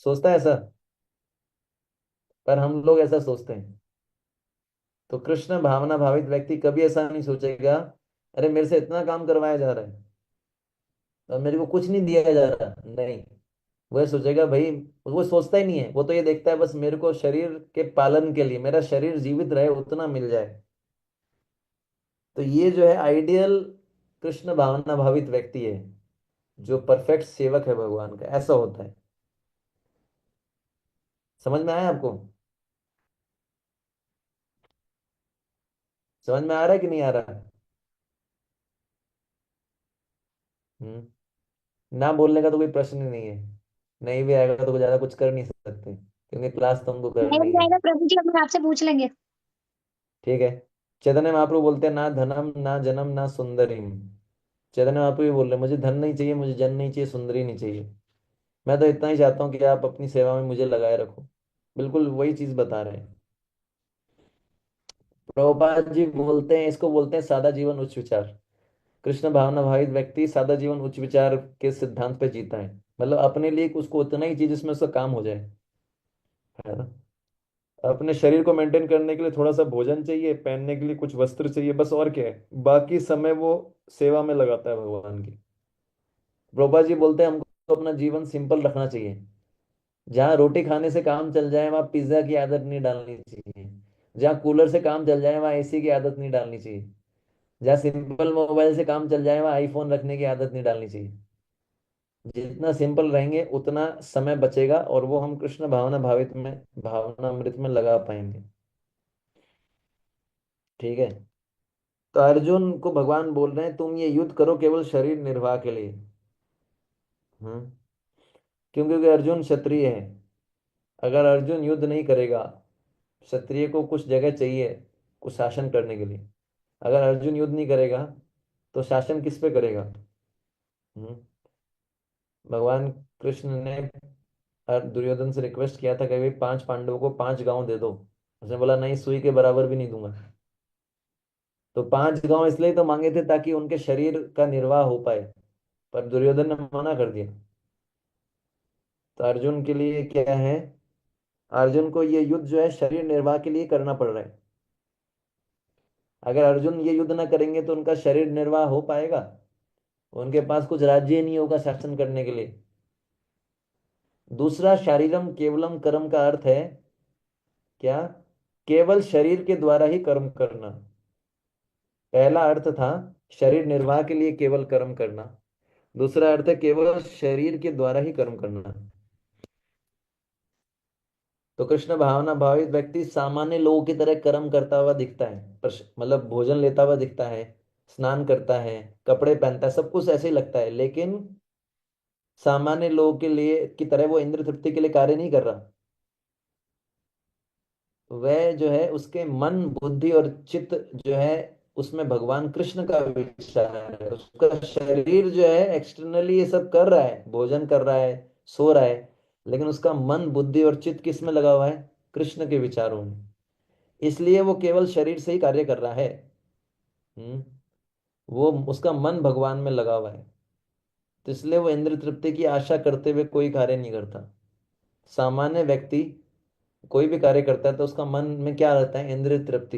सोचता है ऐसा? पर हम लोग ऐसा सोचते हैं। तो कृष्ण भावना भावित व्यक्ति कभी ऐसा नहीं सोचेगा अरे मेरे से इतना काम करवाया जा रहा है और मेरे को कुछ नहीं दिया जा रहा। नहीं, वह सोचेगा भाई, वो सोचता ही नहीं है। वो तो ये देखता है बस मेरे को शरीर के पालन के लिए, मेरा शरीर जीवित रहे उतना मिल जाए। तो ये जो है आइडियल कृष्ण भावना भावित व्यक्ति है, जो परफेक्ट सेवक है भगवान का, ऐसा होता है। समझ में आया आपको? समझ में आ रहा है कि नहीं आ रहा? ना बोलने का तो कोई प्रश्न ही नहीं है। नहीं भी आएगा तो ज्यादा कुछ कर नहीं सकते, क्योंकि क्लास तो हमको नहीं करनी भी है। आएगा प्रभु जी, हम आपसे पूछ लेंगे। ठीक है। चैतन्य महाप्रभु बोलते हैं ना धनम ना जन्म ना सुंदरीम। चैतन्य महाप्रभु भी बोल रहे हैं, मुझे धन नहीं चाहिए, मुझे जन नहीं चाहिए, सुंदरी नहीं चाहिए। मैं तो इतना ही चाहता हूँ कि आप अपनी सेवा में मुझे लगाए रखो। बिल्कुल वही चीज बता रहे हैं। प्रभुपाद जी बोलते हैं, इसको बोलते हैं सादा जीवन उच्च विचार। कृष्ण भावना भावित व्यक्ति सादा जीवन उच्च विचार के सिद्धांत पे जीता है। मतलब अपने लिए उसको उतना ही चीज जिसमें उसका काम हो जाए, है ना। अपने शरीर को मेंटेन करने के लिए थोड़ा सा भोजन चाहिए, पहनने के लिए कुछ वस्त्र चाहिए, बस। और क्या है, बाकी समय वो सेवा में लगाता है भगवान की। प्रभुपाद जी बोलते हैं हमको अपना जीवन सिंपल रखना चाहिए। जहाँ रोटी खाने से काम चल जाए वहाँ पिज्जा की आदत नहीं डालनी चाहिए। जहाँ कूलर से काम चल जाए वहाँ एसी की आदत नहीं डालनी चाहिए। जहाँ सिंपल मोबाइल से काम चल जाए वहाँ आईफोन रखने की आदत नहीं डालनी चाहिए। जितना सिंपल रहेंगे उतना समय बचेगा और वो हम कृष्ण भावना भावित में, भावना अमृत में लगा पाएंगे। ठीक है। तो अर्जुन को भगवान बोल रहे हैं तुम ये युद्ध करो केवल शरीर निर्वाह के लिए। हम्म। क्यों? क्योंकि अर्जुन क्षत्रिय है। अगर अर्जुन युद्ध नहीं करेगा, क्षत्रिय को कुछ जगह चाहिए कुछ शासन करने के लिए। अगर अर्जुन युद्ध नहीं करेगा तो शासन किस पे करेगा? हम्म। भगवान कृष्ण ने दुर्योधन से रिक्वेस्ट किया था कि भाई 5 पांडवों को 5 गांव दे दो। उसने बोला नहीं, सुई के बराबर भी नहीं दूंगा। तो 5 गांव इसलिए तो मांगे थे ताकि उनके शरीर का निर्वाह हो पाए, पर दुर्योधन ने मना कर दिया। तो अर्जुन के लिए क्या है, अर्जुन को ये युद्ध जो है शरीर निर्वाह के लिए करना पड़ रहा है। अगर अर्जुन ये युद्ध ना करेंगे तो उनका शरीर निर्वाह हो पाएगा? उनके पास कुछ राज्य ही नहीं होगा शासन करने के लिए। दूसरा, शारीरम केवलम कर्म का अर्थ है क्या? केवल शरीर के द्वारा ही कर्म करना। पहला अर्थ था शरीर निर्वाह के लिए केवल कर्म करना। दूसरा अर्थ है केवल शरीर के द्वारा ही कर्म करना। तो कृष्ण भावना भावित व्यक्ति सामान्य लोगों की तरह कर्म करता हुआ दिखता है, मतलब भोजन लेता हुआ दिखता है, स्नान करता है, कपड़े पहनता है, सब कुछ ऐसे ही लगता है। लेकिन सामान्य लोगों के लिए की तरह वो इंद्र तृप्ति के लिए कार्य नहीं कर रहा। वह जो है उसके मन बुद्धि और चित्त जो है उसमें भगवान कृष्ण का विचार है। उसका शरीर जो है एक्सटर्नली ये सब कर रहा है, भोजन कर रहा है, सो रहा है, लेकिन उसका मन बुद्धि और चित्त किस में लगा हुआ है? कृष्ण के विचारों में। इसलिए वो केवल शरीर से ही कार्य कर रहा है। हम्म। वो उसका मन भगवान में लगा हुआ है। तो इसलिए वो इंद्र तृप्ति की आशा करते हुए कोई कार्य नहीं करता। सामान्य व्यक्ति कोई भी कार्य करता है तो उसका मन में क्या रहता है? इंद्रिय तृप्ति।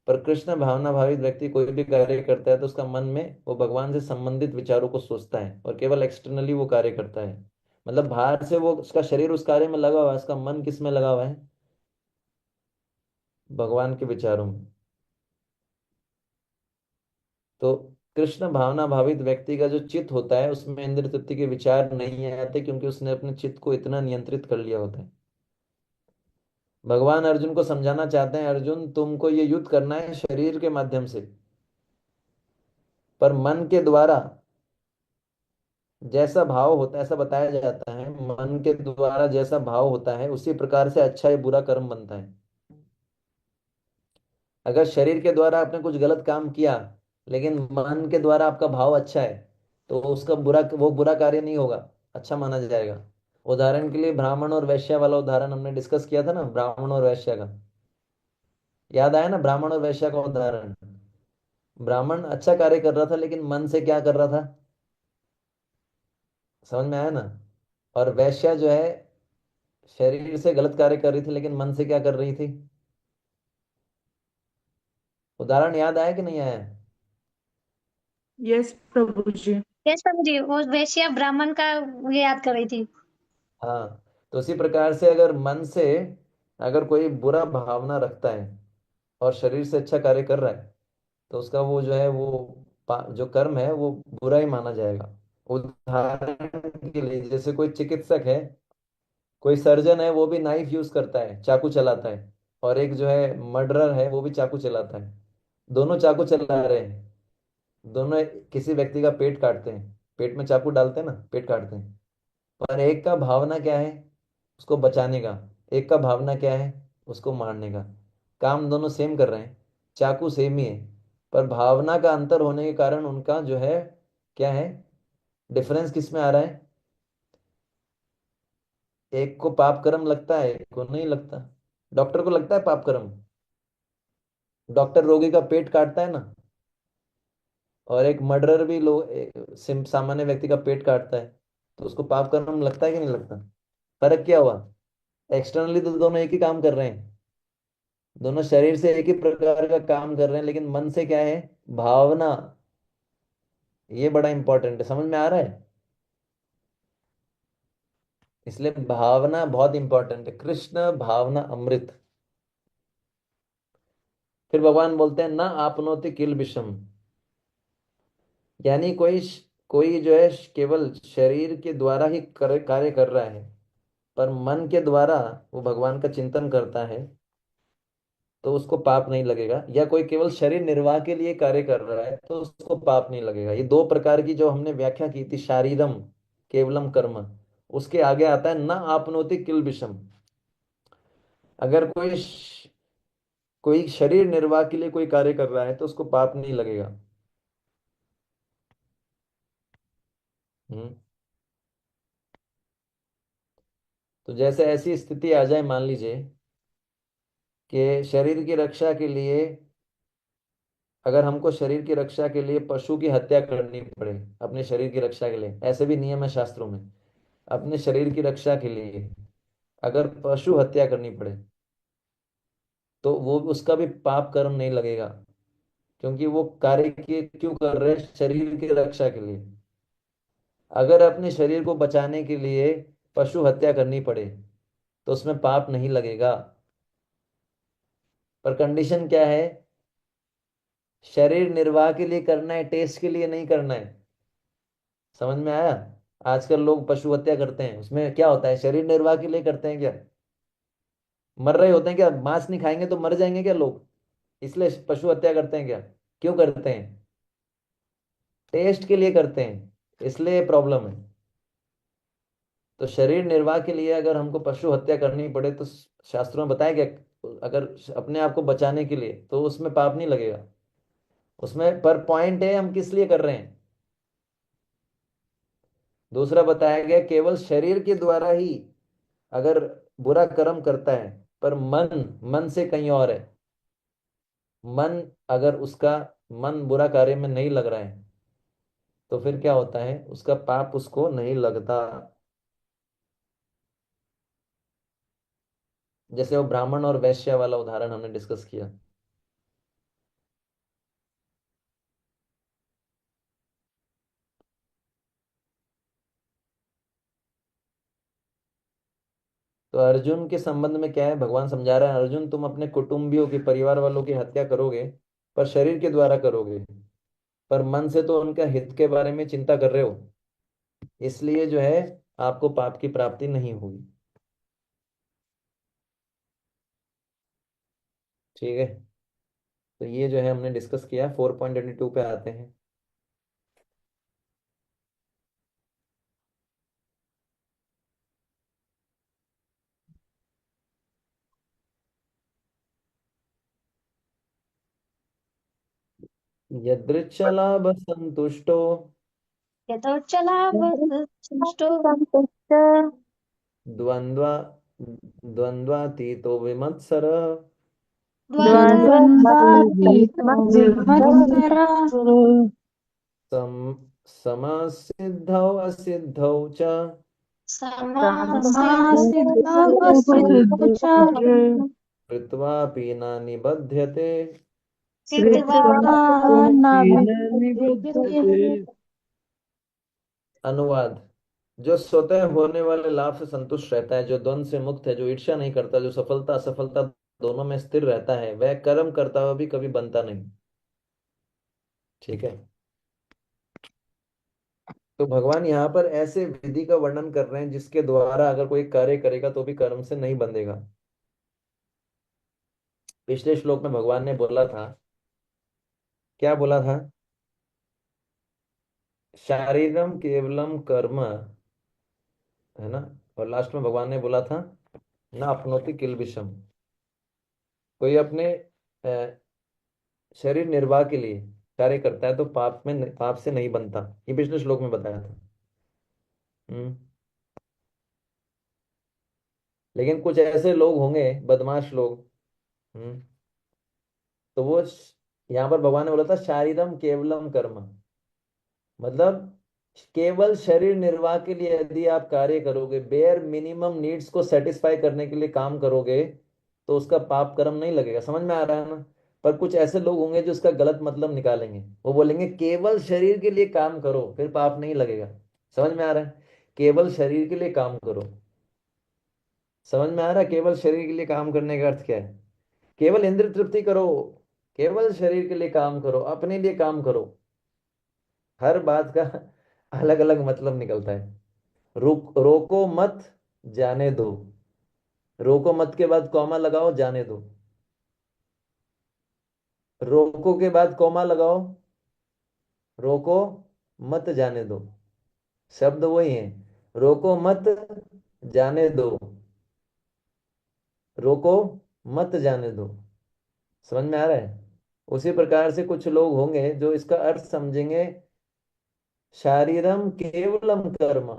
पर कृष्ण भावना भावित व्यक्ति कोई भी कार्य करता है तो उसका मन में वो भगवान से संबंधित विचारों को सोचता है और केवल एक्सटर्नली वो कार्य करता है। मतलब बाहर से वो उसका शरीर उस कार्य में लगा हुआ है, उसका मन किस में लगा हुआ है? भगवान के विचारों में। तो कृष्ण भावना भावित व्यक्ति का जो चित्त होता है उसमें इंद्रिय तृप्ति के विचार नहीं आते, क्योंकि उसने अपने चित्त को इतना नियंत्रित कर लिया होता है। भगवान अर्जुन को समझाना चाहते हैं अर्जुन तुमको ये युद्ध करना है शरीर के माध्यम से, पर मन के द्वारा जैसा भाव होता है, ऐसा बताया जाता है, मन के द्वारा जैसा भाव होता है उसी प्रकार से अच्छा या बुरा कर्म बनता है। अगर शरीर के द्वारा आपने कुछ गलत काम किया लेकिन मन के द्वारा आपका भाव अच्छा है तो उसका बुरा, वो बुरा कार्य नहीं होगा, अच्छा माना जाएगा। उदाहरण के लिए ब्राह्मण और वैश्य वाला उदाहरण हमने डिस्कस किया था ना, ब्राह्मण और वैश्य का। याद आया ना ब्राह्मण और वैश्य का उदाहरण? ब्राह्मण अच्छा कार्य कर रहा था लेकिन मन से क्या कर रहा था? समझ में आया ना? और वैश्या जो है शरीर से गलत कार्य कर रही थी लेकिन मन से क्या कर रही थी? उदाहरण याद आया कि नहीं आया? यस प्रभु जी। यस प्रभु जी, वो वेश्या ब्राह्मण का ये याद कर रही थी। हाँ। तो उसी प्रकार से अगर मन से अगर कोई बुरा भावना रखता है और शरीर से अच्छा कार्य कर रहा है, तो उसका वो जो है वो जो कर्म है वो बुरा ही माना जाएगा। उदाहरण के लिए जैसे कोई चिकित्सक है, कोई सर्जन है, वो भी नाइफ यूज करता है, चाकू चलाता है। और एक जो है मर्डरर है, वो भी चाकू चलाता है। दोनों चाकू चला रहे हैं, दोनों किसी व्यक्ति का पेट काटते हैं, पेट में चाकू डालते हैं ना, पेट काटते हैं। पर एक का भावना क्या है? उसको बचाने का। एक का भावना क्या है? उसको मारने का। काम दोनों सेम कर रहे हैं, चाकू सेम ही है, पर भावना का अंतर होने के कारण उनका जो है क्या है, डिफरेंस किस में आ रहा है? एक को पाप कर्म लगता है, एक को नहीं लगता। डॉक्टर को लगता है पाप कर्म, डॉक्टर रोगी का पेट काटता है ना। और एक मर्डरर भी सामान्य व्यक्ति का पेट काटता है, तो उसको पाप कर्म लगता है कि नहीं लगता? फर्क क्या हुआ? एक्सटर्नली तो दोनों एक ही काम कर रहे हैं, दोनों शरीर से एक ही प्रकार का काम कर रहे हैं, लेकिन मन से क्या है? भावना। ये बड़ा इंपॉर्टेंट है, समझ में आ रहा है? इसलिए भावना बहुत इंपॉर्टेंट है। कृष्ण भावना अमृत। फिर भगवान बोलते हैं ना आपनोति किल विषम। यानी कोई जो है केवल शरीर के द्वारा ही कार्य कर रहा है, पर मन के द्वारा वो भगवान का चिंतन करता है, तो उसको पाप नहीं लगेगा। या कोई केवल शरीर निर्वाह के लिए कार्य कर रहा है तो उसको पाप नहीं लगेगा। ये दो प्रकार की जो हमने व्याख्या की थी, शारीरम केवलम कर्म, उसके आगे आता है ना आपनोति किल विषम। अगर कोई शरीर निर्वाह के लिए कोई कार्य कर रहा है तो उसको पाप नहीं लगेगा। हम्म। तो जैसे ऐसी स्थिति आ जाए, मान लीजिए कि शरीर की रक्षा के लिए, अगर हमको शरीर की रक्षा के लिए पशु की हत्या करनी पड़े, अपने शरीर की रक्षा के लिए, ऐसे भी नियम है शास्त्रों में, अपने शरीर की रक्षा के लिए अगर पशु हत्या करनी पड़े, तो वो उसका भी पाप कर्म नहीं लगेगा, क्योंकि वो कार्य क्यों कर रहे हैं? शरीर की रक्षा के लिए। अगर अपने शरीर को बचाने के लिए पशु हत्या करनी पड़े तो उसमें पाप नहीं लगेगा। पर कंडीशन क्या है? शरीर निर्वाह के लिए करना है, टेस्ट के लिए नहीं करना है। समझ में आया? आजकल लोग पशु हत्या करते हैं, उसमें क्या होता है? शरीर निर्वाह के लिए करते हैं क्या? मर रहे होते हैं क्या? मांस नहीं खाएंगे तो मर जाएंगे क्या लोग? इसलिए पशु हत्या करते हैं क्या? क्यों करते हैं? टेस्ट के लिए करते हैं, इसलिए प्रॉब्लम है। तो शरीर निर्वाह के लिए अगर हमको पशु हत्या करनी पड़े तो शास्त्रों में बताया गया, अगर अपने आप को बचाने के लिए, तो उसमें पाप नहीं लगेगा। उसमें पर पॉइंट है हम किस लिए कर रहे हैं। दूसरा बताया गया केवल शरीर के द्वारा ही अगर बुरा कर्म करता है, पर मन मन से कहीं और है। मन अगर उसका मन बुरा कार्य में नहीं लग रहा है, तो फिर क्या होता है? उसका पाप उसको नहीं लगता। जैसे वो ब्राह्मण और वैश्य वाला उदाहरण हमने डिस्कस किया। तो अर्जुन के संबंध में क्या है, भगवान समझा रहे हैं, अर्जुन तुम अपने कुटुंबियों के परिवार वालों की हत्या करोगे, पर शरीर के द्वारा करोगे, पर मन से तो उनका हित के बारे में चिंता कर रहे हो, इसलिए जो है आपको पाप की प्राप्ति नहीं होगी। ठीक है। तो ये जो है हमने डिस्कस किया। 4.22 पे आते हैं। यदृच्छलाभ संतुष्टो यथोच्चला संतुष्टो संतुष्ट द्वंद्वा द्वंद्वातीतो विमत्सर द्वन्द्वातीतो विमत्सरः सम समसिद्धौ असिद्धौ च समासिद्धौ सिद्धौ च कृत्वापि न निबध्यते। कृत्वा न विद्यते। अनुवाद। जो स्वतः होने वाले लाभ से संतुष्ट रहता है, जो द्वंद्व से मुक्त है, जो ईर्ष्या नहीं करता, जो सफलता असफलता दोनों में स्थिर रहता है, वह कर्म करता हुआ भी कभी बनता नहीं। ठीक है। तो भगवान यहाँ पर ऐसे विधि का वर्णन कर रहे हैं जिसके द्वारा अगर कोई कार्य करेगा तो भी कर्म से नहीं बंधेगा। पिछले श्लोक में भगवान ने बोला था, क्या बोला था? शारीरम केवलम कर्म, है ना। और लास्ट में भगवान ने बोला था, ना अपनोति किल विषम। कोई अपने शरीर निर्वाह के लिए कार्य करता है तो पाप से नहीं बनता। ये पिछले श्लोक में बताया था। हम्म। लेकिन कुछ ऐसे लोग होंगे, बदमाश लोग। हम्म। तो वो यहाँ पर भगवान ने बोला था शारीरम केवलम कर्म, मतलब केवल शरीर निर्वाह के लिए यदि आप कार्य करोगे, बेयर मिनिमम नीड्स को सेटिस्फाई करने के लिए काम करोगे, तो उसका पाप कर्म नहीं लगेगा। समझ में आ रहा है ना। पर कुछ ऐसे लोग होंगे जो इसका गलत मतलब निकालेंगे। वो बोलेंगे केवल शरीर के लिए काम करो फिर पाप नहीं लगेगा। समझ में आ रहा है? केवल शरीर के लिए काम करो। समझ में आ रहा है केवल शरीर के लिए काम करने का अर्थ क्या है? केवल इंद्रिय तृप्ति करो, केवल शरीर के लिए काम करो, अपने लिए काम करो। हर बात का अलग अलग मतलब निकलता है। रोको मत, जाने दो। रोको मत के बाद कॉमा लगाओ, जाने दो। रोको के बाद कॉमा लगाओ, रोको मत, जाने दो। शब्द वही है। रोको मत, जाने दो। रोको मत, जाने दो। समझ में आ रहा है? उसी प्रकार से कुछ लोग होंगे जो इसका अर्थ समझेंगे, शारीरम केवलम कर्म।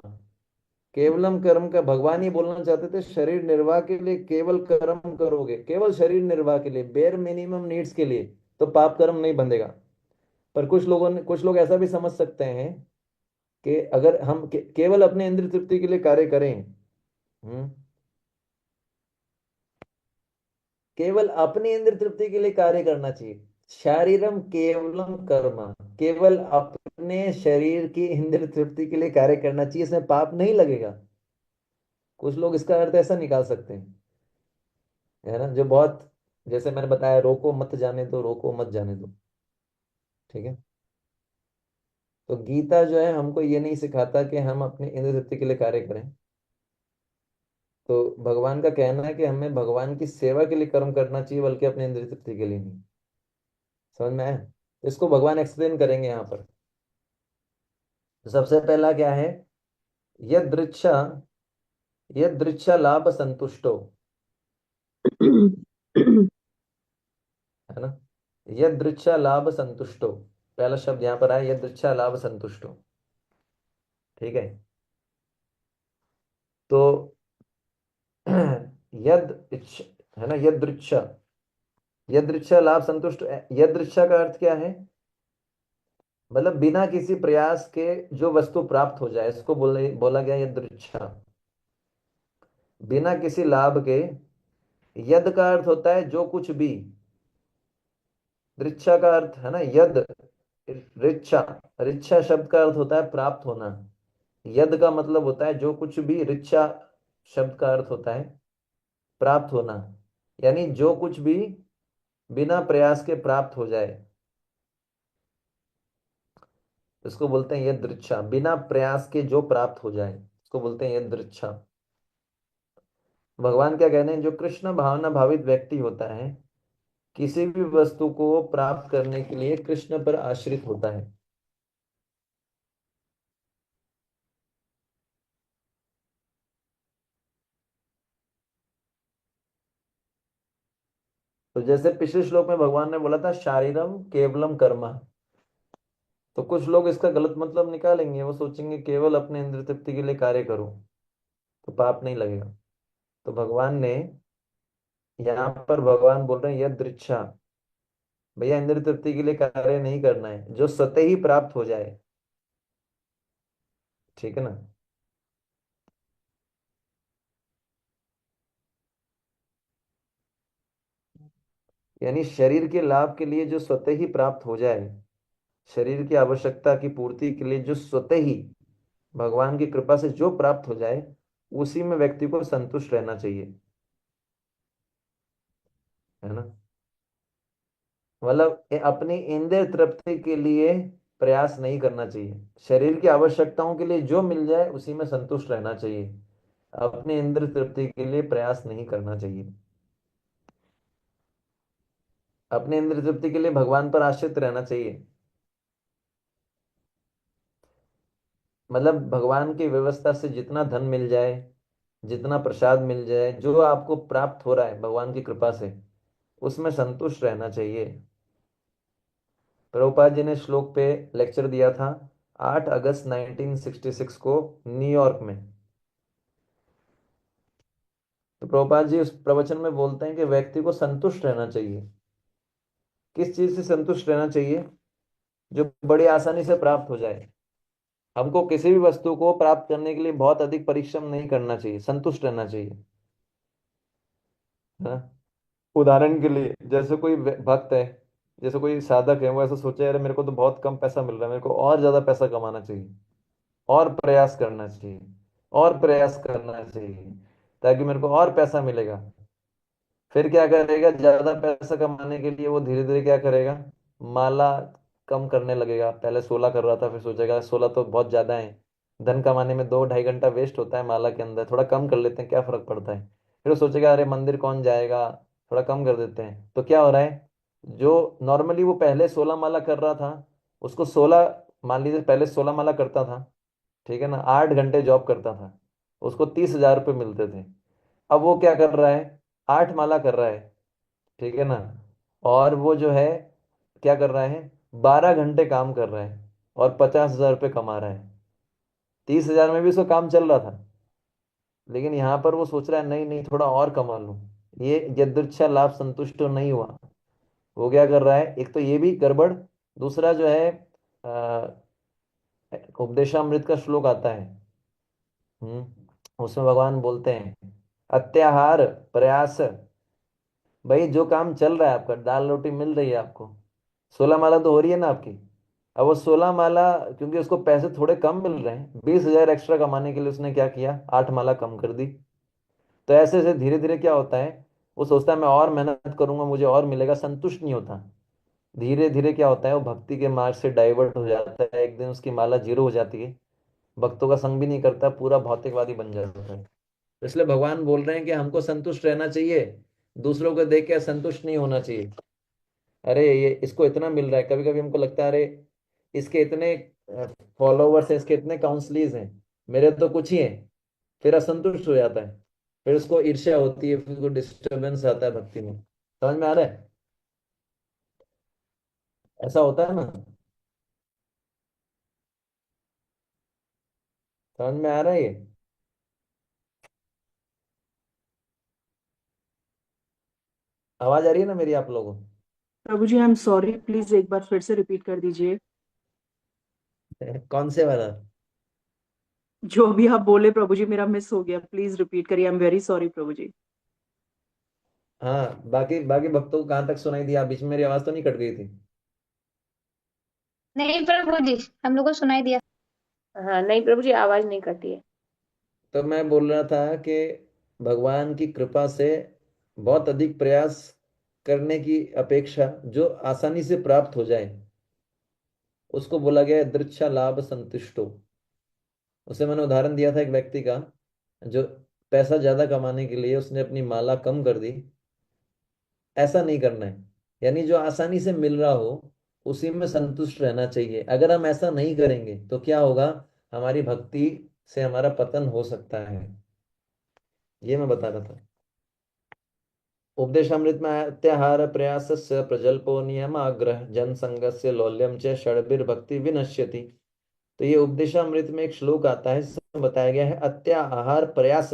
केवलम कर्म का भगवान ही बोलना चाहते थे, शरीर निर्वाह के लिए केवल कर्म करोगे, केवल शरीर निर्वाह के लिए, बेयर मिनिमम नीड्स के लिए, तो पाप कर्म नहीं बंधेगा। पर कुछ लोग ऐसा भी समझ सकते हैं कि अगर हम केवल अपने इंद्रिय तृप्ति के लिए कार्य करें, हम्म, केवल अपनी इंद्रिय तृप्ति के लिए कार्य करना चाहिए। शारीरम केवलम कर्म, केवल अपने शरीर की इंद्रिय तृप्ति के लिए कार्य करना चाहिए, इसमें पाप नहीं लगेगा। कुछ लोग इसका अर्थ ऐसा निकाल सकते हैं, है ना। जो बहुत, जैसे मैंने बताया, रोको मत जाने दो, रोको मत जाने दो। ठीक है। तो गीता जो है हमको ये नहीं सिखाता कि हम अपनी इंद्रिय तृप्ति के लिए कार्य करें। तो भगवान का कहना है कि हमें भगवान की सेवा के लिए कर्म करना चाहिए, बल्कि अपनी इंद्रिय तृप्ति के लिए नहीं। समझ में आया? तो इसको भगवान एक्सप्लेन करेंगे यहाँ पर। तो सबसे पहला क्या है? यदृच्छा यदृच्छा लाभ संतुष्टो, है ना। यदृच्छा लाभ संतुष्टो, पहला शब्द यहाँ पर आया, यदृच्छा लाभ संतुष्टो। ठीक है। तो यद है ना, यदृच्छा, यदृच्छा लाभ संतुष्ट। यदृच्छा का अर्थ क्या है? मतलब बिना किसी प्रयास के जो वस्तु प्राप्त हो जाए, इसको बोला गया यदृच्छा। बिना किसी लाभ के। यद का अर्थ होता है जो कुछ भी। दृच्छा का अर्थ है ना, यद, रिच्छा। रिच्छा शब्द का अर्थ होता है प्राप्त होना। यद का मतलब होता है जो कुछ भी, रिच्छा शब्द का अर्थ होता है प्राप्त होना। यानी जो कुछ भी बिना प्रयास के प्राप्त हो जाए, इसको बोलते हैं यदृच्छा। बिना प्रयास के जो प्राप्त हो जाए, इसको बोलते हैं यदृच्छा। भगवान क्या कहने हैं, जो कृष्ण भावना भावित व्यक्ति होता है, किसी भी वस्तु को प्राप्त करने के लिए कृष्ण पर आश्रित होता है। तो जैसे पिछले श्लोक में भगवान ने बोला था शारीरम केवलम कर्म, तो कुछ लोग इसका गलत मतलब निकालेंगे। वो सोचेंगे केवल अपने इंद्रिय तृप्ति के लिए कार्य करो, तो पाप नहीं लगेगा। तो भगवान ने, यहाँ पर भगवान बोल रहे हैं यदृच्छा, भैया इंद्रिय तृप्ति के लिए कार्य नहीं करना है, जो स्वतः ही प्राप्त हो जाए। ठीक है ना। यानी शरीर के लाभ के लिए जो स्वतः ही प्राप्त हो जाए, शरीर की आवश्यकता की पूर्ति के लिए जो स्वतः ही भगवान की कृपा से जो प्राप्त हो जाए, उसी में व्यक्ति को संतुष्ट रहना चाहिए। है ना। मतलब अपनी इंद्रिय तृप्ति के लिए प्रयास नहीं करना चाहिए। शरीर की आवश्यकताओं के लिए जो मिल जाए उसी में संतुष्ट रहना चाहिए। अपने इंद्रिय तृप्ति के लिए प्रयास नहीं करना चाहिए। अपने इंद्रिय तृप्ति के लिए भगवान पर आश्रित रहना चाहिए। मतलब भगवान की व्यवस्था से जितना धन मिल जाए, जितना प्रसाद मिल जाए, जो आपको प्राप्त हो रहा है भगवान की कृपा से, उसमें संतुष्ट रहना चाहिए। प्रभुपाद जी ने श्लोक पे लेक्चर दिया था 8 अगस्त 1966 को न्यूयॉर्क में। तो प्रभुपाद जी उस प्रवचन में बोलते हैं कि व्यक्ति को संतुष्ट रहना चाहिए। किस चीज से संतुष्ट रहना चाहिए? जो बड़ी आसानी से प्राप्त हो जाए। हमको किसी भी वस्तु को प्राप्त करने के लिए बहुत अधिक परिश्रम नहीं करना चाहिए, संतुष्ट रहना चाहिए। है ना? उदाहरण के लिए जैसे कोई भक्त है, जैसे कोई साधक है, वो ऐसा सोचे यार मेरे को तो बहुत कम पैसा मिल रहा है, मेरे को और ज्यादा पैसा कमाना चाहिए, और प्रयास करना चाहिए, और प्रयास करना चाहिए, ताकि मेरे को और पैसा मिलेगा। फिर क्या करेगा? ज्यादा पैसा कमाने के लिए वो धीरे धीरे क्या करेगा? माला कम करने लगेगा। पहले 16 कर रहा था, फिर सोचेगा 16 तो बहुत ज्यादा है, धन कमाने में 2 ढाई घंटा वेस्ट होता है माला के अंदर, थोड़ा कम कर लेते हैं, क्या फर्क पड़ता है। फिर वो सोचेगा अरे मंदिर कौन जाएगा, थोड़ा कम कर देते हैं। तो क्या हो रहा है? जो नॉर्मली वो पहले 16 माला कर रहा था, उसको 16, मान लीजिए पहले 16 माला करता था, ठीक है ना, 8 घंटे जॉब करता था, उसको 30,000 रुपये मिलते थे। अब वो क्या कर रहा है? 8 माला कर रहा है, ठीक है ना, और वो जो है क्या कर रहा है? 12 घंटे काम कर रहा है और 50,000 रुपये कमा रहा है। 30,000 में भी उसका काम चल रहा था, लेकिन यहाँ पर वो सोच रहा है नहीं नहीं थोड़ा और कमा लूं। ये यदृच्छा लाभ संतुष्ट तो नहीं हुआ। वो क्या कर रहा है? एक तो ये भी गड़बड़, दूसरा जो है उपदेशामृत का श्लोक आता है, उसमें भगवान बोलते हैं अत्याहार प्रयास। भाई जो काम चल रहा है आपका, दाल रोटी मिल रही है आपको, 16 माला तो हो रही है ना आपकी। अब वो 16 माला, क्योंकि उसको पैसे थोड़े कम मिल रहे हैं, 20,000 एक्स्ट्रा कमाने के लिए उसने क्या किया? 8 माला कम कर दी। तो ऐसे ऐसे धीरे धीरे क्या होता है? वो सोचता है मैं और मेहनत करूंगा, मुझे और मिलेगा, संतुष्ट नहीं होता। धीरे धीरे क्या होता है? वो भक्ति के मार्ग से डाइवर्ट हो जाता है, एक दिन उसकी माला जीरो हो जाती है, भक्तों का संग भी नहीं करता, पूरा भौतिकवादी बन जाता है। तो इसलिए भगवान बोल रहे हैं कि हमको संतुष्ट रहना चाहिए, दूसरों को देख के संतुष्ट नहीं होना चाहिए। अरे ये इसको इतना मिल रहा है, कभी कभी हमको लगता है अरे इसके इतने फॉलोवर्स हैं, इसके इतने काउंसलीज हैं, मेरे तो कुछ ही हैं। फिर असंतुष्ट हो जाता है, फिर उसको ईर्ष्या होती है, फिर उसको डिस्टरबेंस आता है भक्ति में। समझ में आ रहा है? ऐसा होता है ना। समझ में आ रहा है ये? आवाज आ रही है ना मेरी आप लोगों प्रभु जी आई एम सॉरी, प्लीज एक बार फिर से रिपीट कर दीजिए। को? कौन से वाला? जो भी आप बोले प्रभु जी, मेरा मिस हो गया, प्लीज रिपीट करिए। आई एम वेरी सॉरी प्रभु जी। हाँ, बाकी बाकी भक्तों को कहाँ तक सुनाई दिया? बीच में मेरी आवाज तो नहीं कट गई थी? नहीं प्रभु जी, हम लोग को सुनाई दिया। हाँ नहीं प्रभु जी, आवाज नहीं कटी है। तो मैं बोल रहा था कि भगवान की कृपा से बहुत अधिक प्रयास करने की अपेक्षा जो आसानी से प्राप्त हो जाए, उसको बोला गया है दृच्छा लाभ संतुष्टो। उसे मैंने उदाहरण दिया था एक व्यक्ति का, जो पैसा ज्यादा कमाने के लिए उसने अपनी माला कम कर दी। ऐसा नहीं करना है। यानी जो आसानी से मिल रहा हो उसी में संतुष्ट रहना चाहिए। अगर हम ऐसा नहीं करेंगे तो क्या होगा? हमारी भक्ति से हमारा पतन हो सकता है। ये मैं बता रहा था। उपदेशामृत में आया, अत्याहार प्रयास प्रजल्पो नियम आग्रह जन संगस्य लौल्यम च षड्भिर्भक्ति विनश्यति। तो ये उपदेशामृत में एक श्लोक आता है, में बताया गया है अत्याहार प्रयास।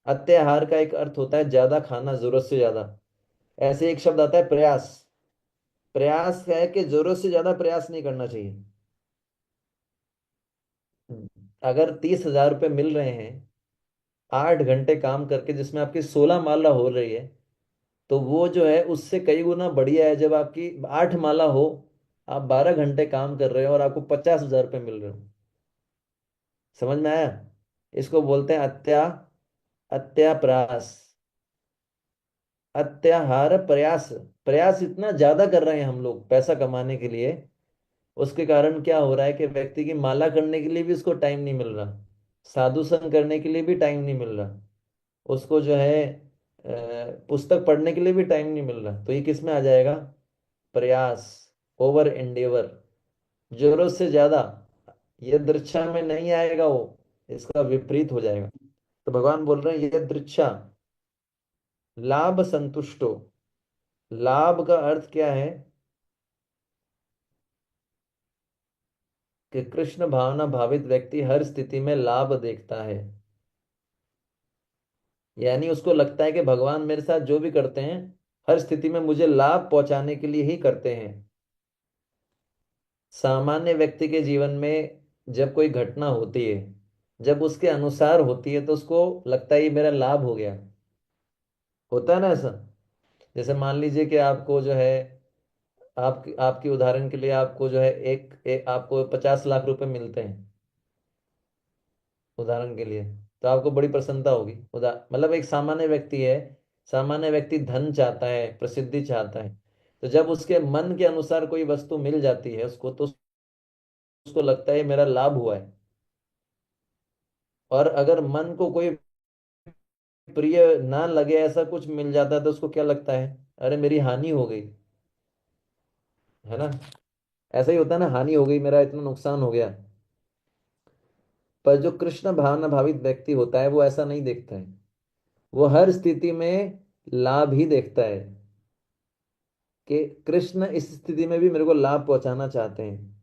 अत्याहार का एक अर्थ होता है ज्यादा खाना, जरूरत से ज्यादा। ऐसे एक शब्द आता है प्रयास। प्रयास है कि जरूरत से ज्यादा प्रयास नहीं करना चाहिए। अगर 30,000 रुपये मिल रहे हैं 8 घंटे काम करके, जिसमें आपकी 16 माला हो रही है, तो वो जो है उससे कई गुना बढ़िया है जब आपकी 8 माला हो, आप 12 घंटे काम कर रहे हो और आपको 50,000 रुपये मिल रहे हो। समझ में आया? इसको बोलते हैं अत्याप्रयास, अत्याहार प्रयास। प्रयास इतना ज्यादा कर रहे हैं हम लोग पैसा कमाने के लिए, उसके कारण क्या हो रहा है कि व्यक्ति की माला करने के लिए भी उसको टाइम नहीं मिल रहा, साधु संग करने के लिए भी टाइम नहीं मिल रहा, उसको जो है पुस्तक पढ़ने के लिए भी टाइम नहीं मिल रहा। तो ये किस में आ जाएगा? प्रयास, ओवर एंडेवर, जरूरत से ज्यादा। ये दृच्छा में नहीं आएगा, वो इसका विपरीत हो जाएगा। तो भगवान बोल रहे हैं ये दृच्छा, लाभ संतुष्टो। लाभ का अर्थ क्या है? कि कृष्ण भावना भावित व्यक्ति हर स्थिति में लाभ देखता है। यानी उसको लगता है कि भगवान मेरे साथ जो भी करते हैं हर स्थिति में मुझे लाभ पहुंचाने के लिए ही करते हैं। सामान्य व्यक्ति के जीवन में जब कोई घटना होती है, जब उसके अनुसार होती है, तो उसको लगता है ये मेरा लाभ हो गया। होता है ना ऐसा? जैसे मान लीजिए कि आपको जो है, आपकी उदाहरण के लिए आपको जो है आपको 50 लाख रुपए मिलते हैं उदाहरण के लिए, तो आपको बड़ी प्रसन्नता होगी। मतलब एक सामान्य व्यक्ति है, सामान्य व्यक्ति धन चाहता है, प्रसिद्धि चाहता है। तो जब उसके मन के अनुसार कोई वस्तु मिल जाती है उसको, तो उसको लगता है ये मेरा लाभ हुआ है। और अगर मन को कोई प्रिय ना लगे ऐसा कुछ मिल जाता है, तो उसको क्या लगता है? अरे मेरी हानि हो गई, है ना? ऐसा ही होता है ना, हानि हो गई, मेरा इतना नुकसान हो गया। पर जो कृष्ण भावना भावित व्यक्ति होता है वो ऐसा नहीं देखता है। वो हर स्थिति में लाभ ही देखता है कि कृष्ण इस स्थिति में भी मेरे को लाभ पहुंचाना चाहते हैं।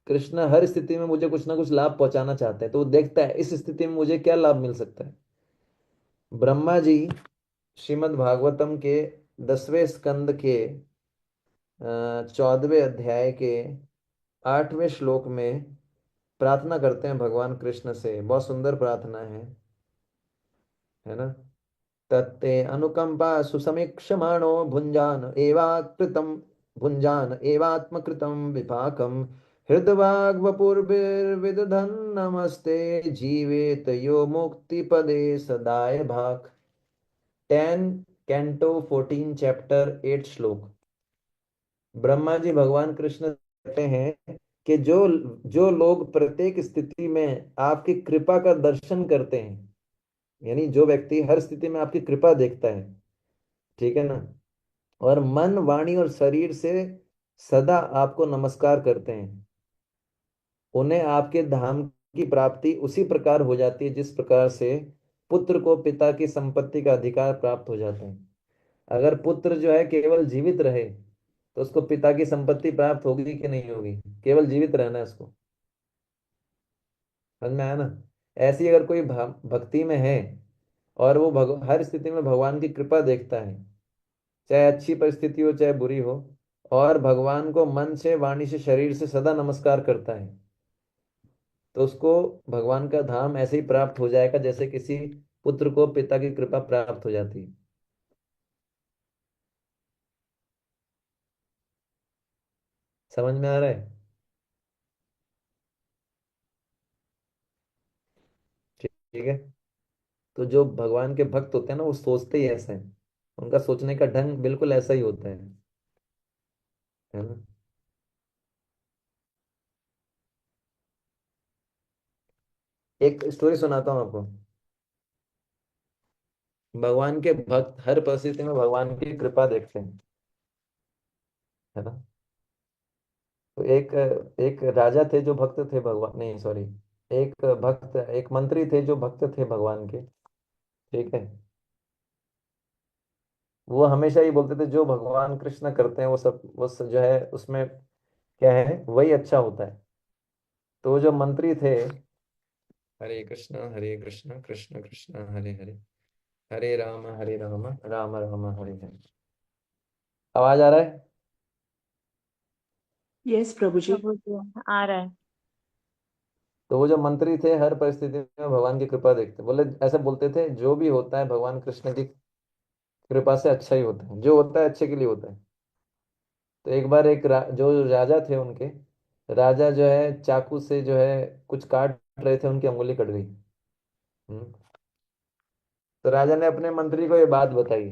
कृष्ण हर स्थिति में मुझे कुछ ना कुछ लाभ पहुंचाना चाहते हैं, तो वो देखता है इस स्थिति में मुझे क्या लाभ मिल सकता है। ब्रह्मा जी श्रीमद् भागवतम के 10वें स्कंद के 14वें अध्याय के 8वें श्लोक में प्रार्थना करते हैं भगवान कृष्ण से। बहुत सुंदर प्रार्थना है ना? तत्ते अनुकंपा सुसमीक्षमाणो भुंजान एवात्मकृतं विपाकम हृदवाग्वपुर्भिर्विदधन् नमस्ते जीवेत यो मुक्तिपदे सदाय भाक। 10 कैंटो 14 चैप्टर 8 श्लोक। ब्रह्मा जी भगवान कृष्ण कहते हैं कि जो जो लोग प्रत्येक स्थिति में आपकी कृपा का दर्शन करते हैं, यानी जो व्यक्ति हर स्थिति में आपकी कृपा देखता है, ठीक है ना, और मन वाणी और शरीर से सदा आपको नमस्कार करते हैं, उन्हें आपके धाम की प्राप्ति उसी प्रकार हो जाती है जिस प्रकार से पुत्र को पिता की संपत्ति का अधिकार प्राप्त हो जाता है। अगर पुत्र जो है केवल जीवित रहे तो उसको पिता की संपत्ति प्राप्त होगी कि नहीं होगी? केवल जीवित रहना है उसको। समझ में आया ना? ऐसी अगर कोई भक्ति में है और वो हर स्थिति में भगवान की कृपा देखता है, चाहे अच्छी परिस्थिति हो चाहे बुरी हो, और भगवान को मन से वाणी से शरीर से सदा नमस्कार करता है, तो उसको भगवान का धाम ऐसे ही प्राप्त हो जाएगा जैसे किसी पुत्र को पिता की कृपा प्राप्त हो जाती है। समझ में आ रहा है? ठीक है। तो जो भगवान के भक्त होते हैं ना वो सोचते ही ऐसा है, उनका सोचने का ढंग बिल्कुल ऐसा ही होता है ना? एक स्टोरी सुनाता हूँ आपको। भगवान के भक्त हर परिस्थिति में भगवान की कृपा देखते हैं, है ना? तो एक एक राजा थे जो भक्त थे भगवान, नहीं सॉरी, एक मंत्री थे जो भक्त थे भगवान के। ठीक है। वो हमेशा ही बोलते थे जो भगवान कृष्ण करते हैं वो जो है उसमें क्या है, वही अच्छा होता है। तो वो जो मंत्री थे, हरे कृष्ण कृष्ण कृष्ण हरे हरे, हरे राम राम राम हरे हरे। आवाज आ रहा है? यस प्रभु जी। प्रभु जी आ रहा है। तो वो जो मंत्री थे हर परिस्थिति में भगवान की कृपा देखते, बोले ऐसे बोलते थे, जो भी होता है भगवान कृष्ण की कृपा से अच्छा ही होता है, जो होता है अच्छे के लिए होता है। तो एक बार जो राजा थे उनके, राजा जो है चाकू से जो है कुछ काट रहे थे, उनकी अंगुली कट गई। हम्म। तो राजा ने अपने मंत्री को ये बात बताई।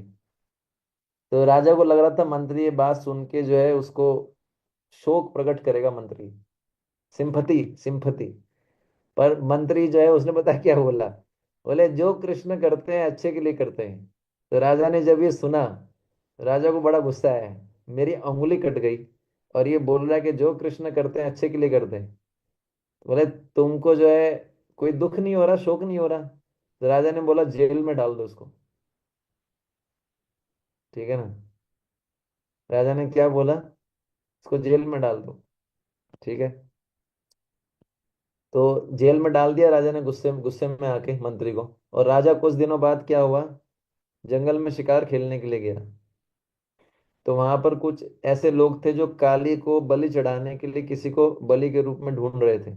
तो राजा को लग रहा था मंत्री ये बात सुन के जो है उसको शोक प्रकट करेगा मंत्री, सिंपथी सिंपथी। पर मंत्री जो है उसने पता क्या बोला? बोले जो कृष्ण करते हैं अच्छे के लिए करते हैं। तो राजा ने जब ये सुना, राजा को बड़ा गुस्सा आया, मेरी अंगुली कट गई और ये बोल रहा है कि जो कृष्ण करते हैं अच्छे के लिए करते हैं। तो बोले तुमको जो है कोई दुख नहीं हो रहा, शोक नहीं हो रहा? तो राजा ने बोला जेल में डाल दो उसको। ठीक है ना? राजा ने क्या बोला? उसको जेल में डाल दो। ठीक है। तो जेल में डाल दिया राजा ने, गुस्से गुस्से में आके मंत्री को। और राजा कुछ दिनों बाद क्या हुआ, जंगल में शिकार खेलने के लिए गया। तो वहां पर कुछ ऐसे लोग थे जो काली को बलि चढ़ाने के लिए किसी को बलि के रूप में ढूंढ रहे थे।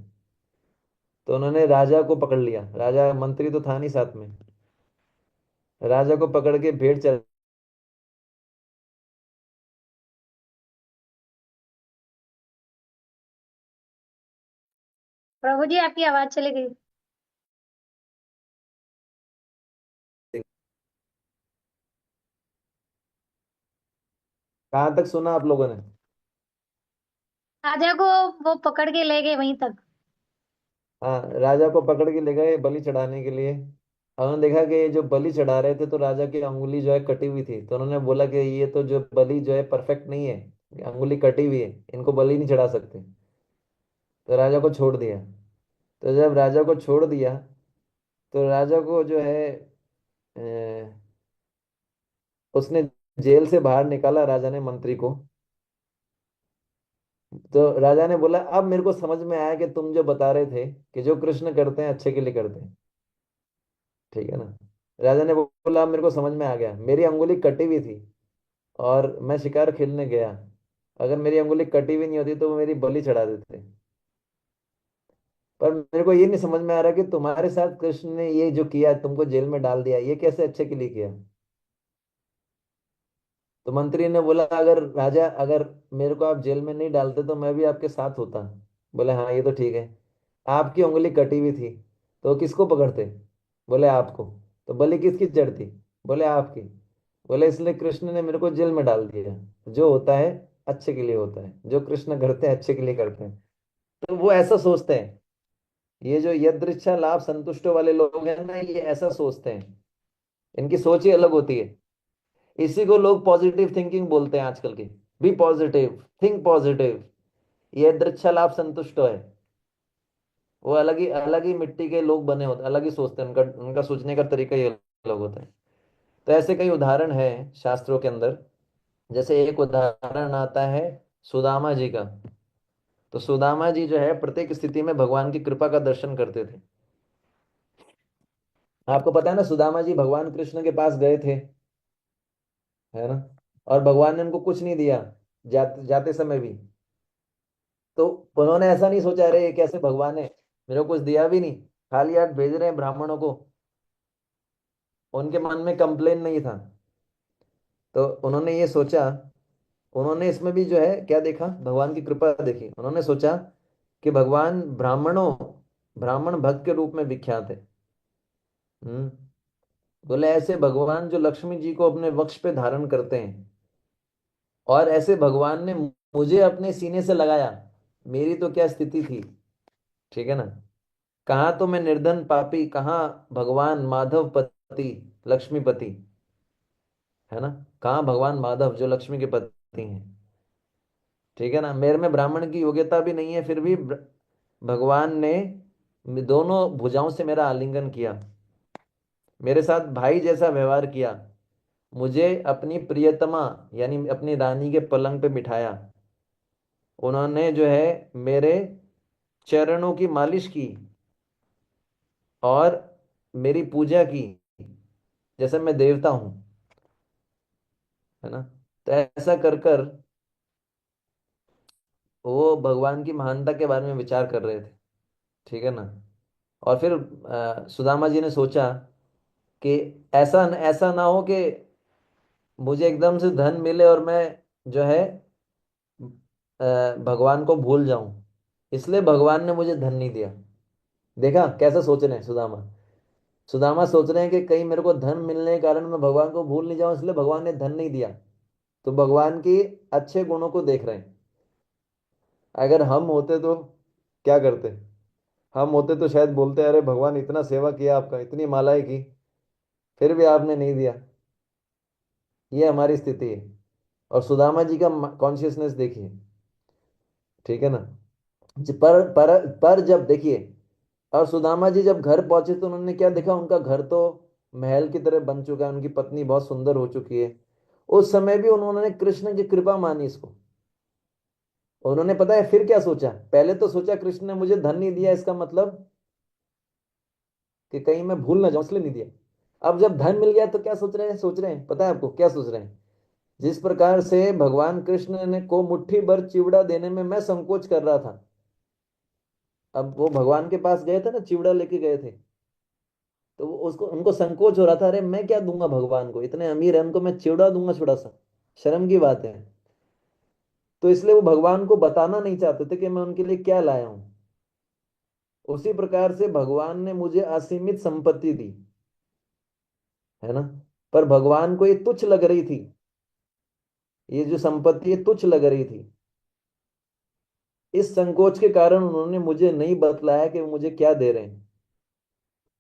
तो उन्होंने राजा को पकड़ लिया, राजा मंत्री तो था नहीं साथ में, राजा को पकड़ के भेड़ चढ़ा। प्रभु जी आपकी आवाज चली गई। कहाँ तक सुना आप लोगों ने? राजा को वो पकड़ के ले गए वहीं तक। हाँ, राजा को पकड़ के ले गए बलि चढ़ाने के लिए। और उन्होंने देखा कि ये जो बलि चढ़ा रहे थे तो राजा की अंगुली जो है कटी हुई थी। तो उन्होंने बोला कि ये तो जो बलि जो है परफेक्ट नहीं है, अंगुली कटी हुई है, इनको बलि नहीं चढ़ा सकते। तो राजा को छोड़ दिया। तो जब राजा को छोड़ दिया तो राजा को जो है अ, उसने जेल से बाहर निकाला राजा ने मंत्री को। तो राजा ने बोला अब मेरे को समझ में आया कि तुम जो बता रहे थे कि जो कृष्ण करते हैं अच्छे के लिए करते हैं। ठीक है ना? राजा ने बोला अब मेरे को समझ में आ गया, मेरी अंगुली कटी हुई थी और मैं शिकार खेलने गया, अगर मेरी अंगुली कटी हुई नहीं होती तो वो मेरी बलि चढ़ा देते। पर मेरे को ये नहीं समझ में आ रहा कि तुम्हारे साथ कृष्ण ने ये जो किया, तुमको जेल में डाल दिया, ये कैसे अच्छे के लिए किया? तो मंत्री ने बोला अगर राजा, अगर मेरे को आप जेल में नहीं डालते तो मैं भी आपके साथ होता। बोले हाँ ये तो ठीक है। आपकी उंगली कटी हुई थी तो किसको पकड़ते? बोले आपको। तो बलि किसकी चढ़ती? बोले आपकी। बोले इसलिए कृष्ण ने मेरे को जेल में डाल दिया। जो होता है अच्छे के लिए होता है, जो कृष्ण करते हैं अच्छे के लिए करते हैं। तो वो ऐसा सोचते हैं। ये जो यदृच्छा लाभ संतुष्ट वाले लोग हैं ना, ये ऐसा सोचते हैं, इनकी सोच ही अलग होती है। इसी को लोग पॉजिटिव थिंकिंग बोलते हैं आजकल की। Be positive, think positive. ये दृच्छा लाभ संतुष्ट है, वो अलग ही मिट्टी के लोग बने होते हैं, अलग ही सोचते हैं, उनका उनका सोचने का तरीका ही अलग होता है। तो ऐसे कई उदाहरण है शास्त्रों के अंदर। जैसे एक उदाहरण आता है सुदामा जी का। तो सुदामा जी जो है प्रत्येक स्थिति में भगवान की कृपा का दर्शन करते थे। आपको पता है ना, सुदामा जी भगवान कृष्ण के पास गए थे, है ना? और भगवान ने उनको कुछ नहीं दिया, जाते समय भी। तो उन्होंने ऐसा नहीं सोचा अरे ये कैसे भगवान है, मेरे को कुछ दिया भी नहीं, खाली हाथ भेज रहे हैं ब्राह्मणों को। उनके मन में कंप्लेन नहीं था। तो उन्होंने ये सोचा, उन्होंने इसमें भी जो है क्या देखा, भगवान की कृपा देखी। उन्होंने सोचा कि भगवान ब्राह्मण भक्त के रूप में विख्यात है। हम्म। बोले ऐसे भगवान जो लक्ष्मी जी को अपने वक्ष पे धारण करते हैं, और ऐसे भगवान ने मुझे अपने सीने से लगाया, मेरी तो क्या स्थिति थी। ठीक है ना? कहाँ तो मैं निर्धन पापी, कहाँ भगवान माधव पति लक्ष्मीपति, है ना? कहाँ भगवान माधव जो लक्ष्मी के पति हैं। ठीक है ना? मेरे में ब्राह्मण की योग्यता भी नहीं है, फिर भी भगवान ने दोनों भुजाओं से मेरा आलिंगन किया, मेरे साथ भाई जैसा व्यवहार किया, मुझे अपनी प्रियतमा यानी अपनी रानी के पलंग पे बिठाया। उन्होंने जो है मेरे चरणों की मालिश की और मेरी पूजा की, जैसे मैं देवता हूं, है ना। तो ऐसा कर कर वो भगवान की महानता के बारे में विचार कर रहे थे, ठीक है ना। और फिर सुदामा जी ने सोचा कि ऐसा ऐसा ना हो कि मुझे एकदम से धन मिले और मैं जो है भगवान को भूल जाऊं, इसलिए भगवान ने मुझे धन नहीं दिया। देखा कैसा सोच रहे हैं सुदामा। सुदामा सोच रहे हैं कि कहीं मेरे को धन मिलने के कारण मैं भगवान को भूल नहीं जाऊं, इसलिए भगवान ने धन नहीं दिया। तो भगवान की अच्छे गुणों को देख रहे हैं। अगर हम होते तो क्या करते? हम होते तो शायद बोलते, अरे भगवान इतना सेवा किया आपका, इतनी मालाएं की, फिर भी आपने नहीं दिया। ये हमारी स्थिति है। और सुदामा जी का कॉन्शियसनेस देखिए, ठीक है ना। पर जब देखिए, और सुदामा जी जब घर पहुंचे तो उन्होंने क्या देखा, उनका घर तो महल की तरह बन चुका है, उनकी पत्नी बहुत सुंदर हो चुकी है। उस समय भी उन्होंने कृष्ण की कृपा मानी इसको। उन्होंने पता है फिर क्या सोचा, पहले तो सोचा कृष्ण ने मुझे धन नहीं दिया, इसका मतलब कि कहीं मैं भूल ना जाऊं इसलिए नहीं दिया। अब जब धन मिल गया तो क्या सोच रहे हैं पता है आपको क्या सोच रहे हैं? जिस प्रकार से भगवान कृष्ण ने को मुट्ठी भर चिवड़ा देने में मैं संकोच कर रहा था, अब वो भगवान के पास गए थे ना, चिवड़ा लेके गए थे, तो वो उसको उनको संकोच हो रहा था, अरे मैं क्या दूंगा भगवान को, इतने अमीर है उनको मैं चिवड़ा दूंगा छोटा सा, शर्म की बात है। तो इसलिए वो भगवान को बताना नहीं चाहते थे कि मैं उनके लिए क्या लाया हूं। उसी प्रकार से भगवान ने मुझे असीमित संपत्ति दी, है ना। पर भगवान को ये तुच्छ लग रही थी, ये जो संपत्ति है तुच्छ लग रही थी। इस संकोच के कारण उन्होंने मुझे नहीं बतलाया कि वो मुझे क्या दे रहे हैं।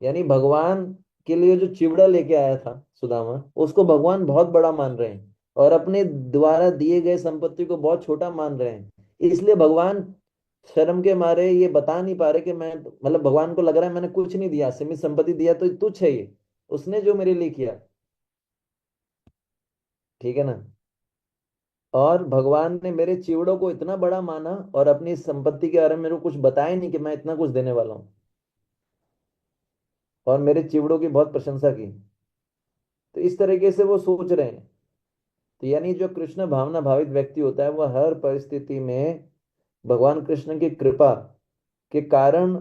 यानी भगवान के लिए जो चिवड़ा लेके आया था सुदामा, उसको भगवान बहुत बड़ा मान रहे हैं और अपने द्वारा दिए गए संपत्ति को बहुत छोटा मान रहे हैं। इसलिए भगवान शर्म के मारे ये बता नहीं पा रहे कि मैं, मतलब भगवान को लग रहा है मैंने कुछ नहीं दिया, सीमित संपत्ति दिया तो तुच्छ है ये, उसने जो मेरे लिए किया, ठीक है ना। और भगवान ने मेरे चिवड़ों को इतना बड़ा माना और अपनी संपत्ति के बारे में मेरे को कुछ बताया नहीं कि मैं इतना कुछ देने वाला हूँ, और मेरे चिवड़ों की बहुत प्रशंसा की। तो इस तरीके से वो सोच रहे हैं। तो यानी जो कृष्ण भावना भावित व्यक्ति होता है वह हर परिस्थिति में भगवान कृष्ण की कृपा के कारण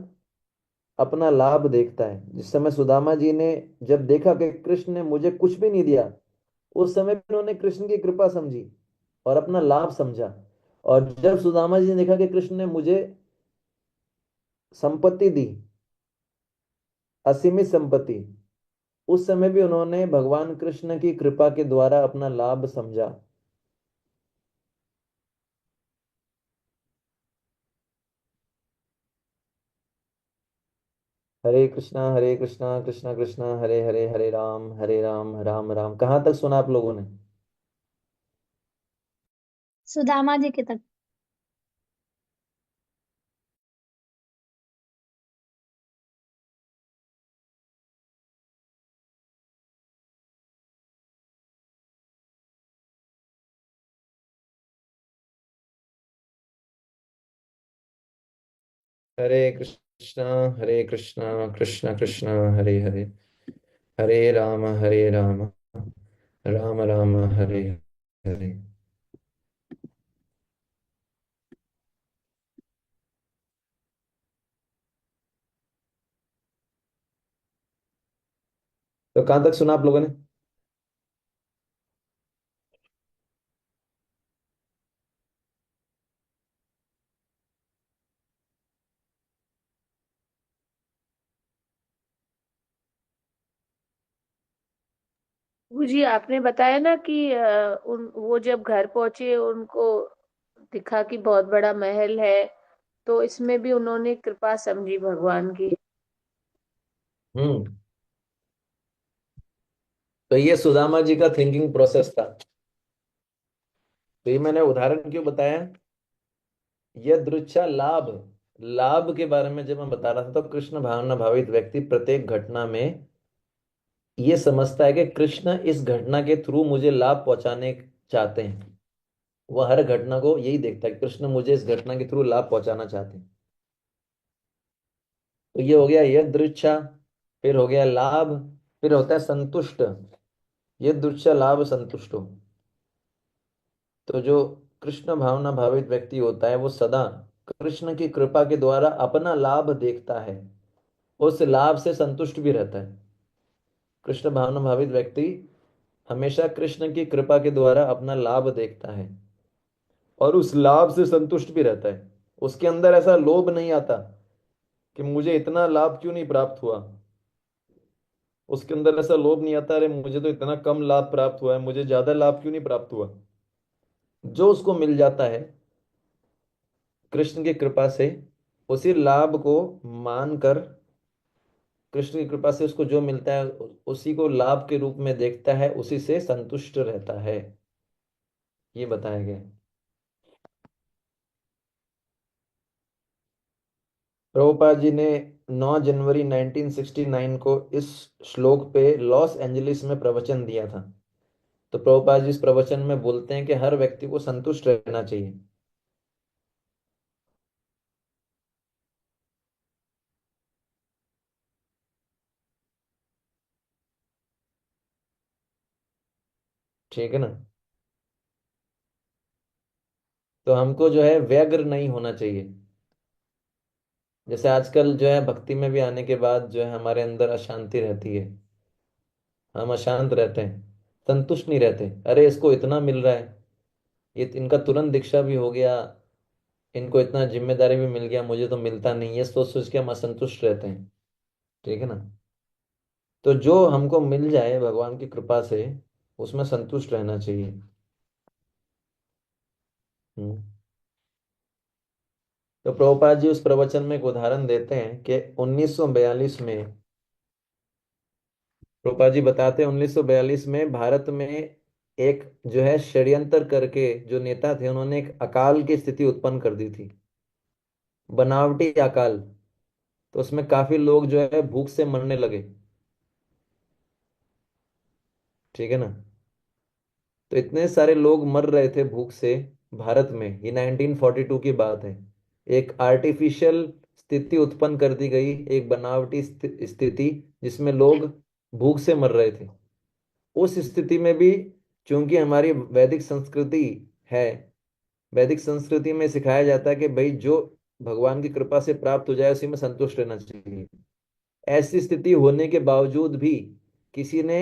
अपना लाभ देखता है। जिस समय सुदामा जी ने जब देखा कि कृष्ण ने मुझे कुछ भी नहीं दिया, उस समय भी उन्होंने कृष्ण की कृपा समझी और अपना लाभ समझा। और जब सुदामा जी ने देखा कि कृष्ण ने मुझे संपत्ति दी, असीमित संपत्ति, उस समय भी उन्होंने भगवान कृष्ण की कृपा के द्वारा अपना लाभ समझा। हरे कृष्णा कृष्णा कृष्णा हरे हरे, हरे राम राम राम। कहाँ तक सुना आप लोगों ने? सुदामा जी के तक। हरे कृष्णा कृष्णा कृष्णा हरे हरे, हरे राम राम राम हरे हरे। तो कहाँ तक सुना आप लोगों ने? प्रभु जी आपने बताया ना कि वो जब घर पहुंचे उनको दिखा कि बहुत बड़ा महल है, तो इसमें भी उन्होंने कृपा समझी भगवान की। हम्म। तो ये सुदामा जी का थिंकिंग प्रोसेस था। तो ये मैंने उदाहरण क्यों बताया? यदृच्छा लाभ, लाभ के बारे में जब मैं बता रहा था, तो कृष्ण भावना भावित व्यक्ति प्रत्येक घटना में ये समझता है कि कृष्ण इस घटना के थ्रू मुझे लाभ पहुंचाने चाहते हैं। वह हर घटना को यही देखता है कि कृष्ण मुझे इस घटना के थ्रू लाभ पहुंचाना चाहते हैं। तो ये हो गया यदृच्छा, फिर हो गया लाभ, फिर होता है संतुष्ट। यदृच्छा लाभ संतुष्टो। तो जो कृष्ण भावना भावित व्यक्ति होता है वो सदा कृष्ण की कृपा के द्वारा अपना लाभ देखता है, उस लाभ से संतुष्ट भी रहता है। कृष्ण भावना भावित व्यक्ति हमेशा कृष्ण की कृपा के द्वारा अपना लाभ देखता है और उस लाभ से संतुष्ट भी रहता है। उसके अंदर ऐसा लोभ नहीं आता कि मुझे इतना लाभ क्यों नहीं प्राप्त हुआ। उसके अंदर ऐसा लोभ नहीं आता, अरे मुझे तो इतना कम लाभ प्राप्त हुआ है, मुझे ज्यादा लाभ क्यों नहीं प्राप्त हुआ। जो उसको मिल जाता है कृष्ण की कृपा से, उसी लाभ को मानकर, कृष्ण की कृपा से उसको जो मिलता है उसी को लाभ के रूप में देखता है, उसी से संतुष्ट रहता है। ये बताया गया है। प्रभुपाद जी ने 9 जनवरी 1969 को इस श्लोक पे लॉस एंजलिस में प्रवचन दिया था। तो प्रभुपाद जी इस प्रवचन में बोलते हैं कि हर व्यक्ति को संतुष्ट रहना चाहिए। ठीक है ना। तो हमको जो है व्यग्र नहीं होना चाहिए। जैसे आजकल जो है भक्ति में भी आने के बाद जो है हमारे अंदर अशांति रहती है, हम अशांत रहते हैं, संतुष्ट नहीं रहते। अरे इसको इतना मिल रहा है, ये इनका तुरंत दीक्षा भी हो गया, इनको इतना जिम्मेदारी भी मिल गया, मुझे तो मिलता नहीं है, सोच सोच के हम असंतुष्ट रहते हैं। ठीक है ना। तो जो हमको मिल जाए भगवान की कृपा से, उसमें संतुष्ट रहना चाहिए। हम्म। तो प्रभुपाद जी उस प्रवचन में एक उदाहरण देते हैं कि 1942 में, प्रभुपाद जी बताते हैं 1942 में भारत में एक जो है षड्यंत्र करके जो नेता थे, उन्होंने एक अकाल की स्थिति उत्पन्न कर दी थी, बनावटी अकाल। तो उसमें काफी लोग जो है भूख से मरने लगे। ठीक है ना। तो इतने सारे लोग मर रहे थे भूख से भारत में, ये 1942 की बात है। एक आर्टिफिशियल स्थिति उत्पन्न कर दी गई, एक बनावटी स्थिति जिसमें लोग भूख से मर रहे थे। उस स्थिति में भी चूंकि हमारी वैदिक संस्कृति है, वैदिक संस्कृति में सिखाया जाता है कि भाई जो भगवान की कृपा से प्राप्त हो जाए उसी में संतुष्ट रहना चाहिए। ऐसी स्थिति होने के बावजूद भी किसी ने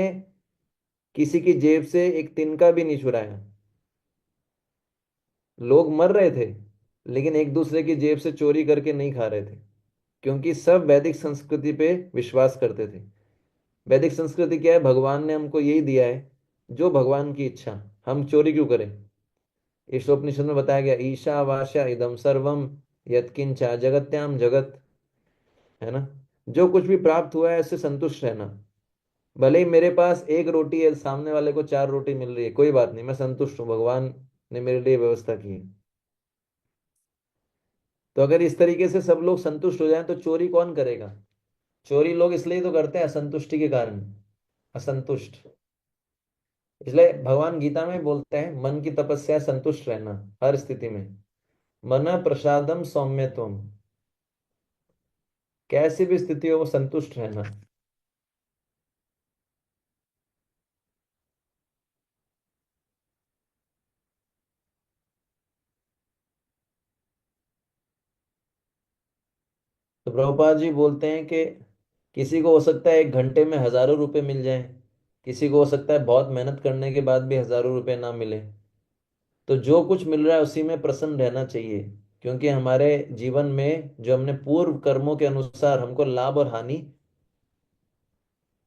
किसी की जेब से एक तिनका भी नहीं चुराया। लोग मर रहे थे लेकिन एक दूसरे की जेब से चोरी करके नहीं खा रहे थे, क्योंकि सब वैदिक संस्कृति पे विश्वास करते थे। वैदिक संस्कृति क्या है, भगवान ने हमको यही दिया है, जो भगवान की इच्छा, हम चोरी क्यों करें। ईशोपनिषद में बताया गया, ईशा वाशा इदम सर्वम यत्किंचा जगत्याम जगत। है ना। जो कुछ भी प्राप्त हुआ है उससे संतुष्ट रहना। भले ही मेरे पास एक रोटी है, सामने वाले को 4 रोटी मिल रही है, कोई बात नहीं, मैं संतुष्ट हूँ, भगवान ने मेरे लिए व्यवस्था की है। तो अगर इस तरीके से सब लोग संतुष्ट हो जाएं तो चोरी कौन करेगा। चोरी लोग इसलिए तो करते हैं असंतुष्टि के कारण, असंतुष्ट। इसलिए भगवान गीता में बोलते हैं मन की तपस्या है संतुष्ट रहना हर स्थिति में। मन प्रसादम सौम्य तुम, कैसी भी स्थिति हो वो संतुष्ट रहना। तो प्रभुपाद जी बोलते हैं कि किसी को हो सकता है 1 घंटे में हजारों रुपए मिल जाएं, किसी को हो सकता है बहुत मेहनत करने के बाद भी हजारों रुपए ना मिले। तो जो कुछ मिल रहा है उसी में प्रसन्न रहना चाहिए, क्योंकि हमारे जीवन में जो हमने पूर्व कर्मों के अनुसार हमको लाभ और हानि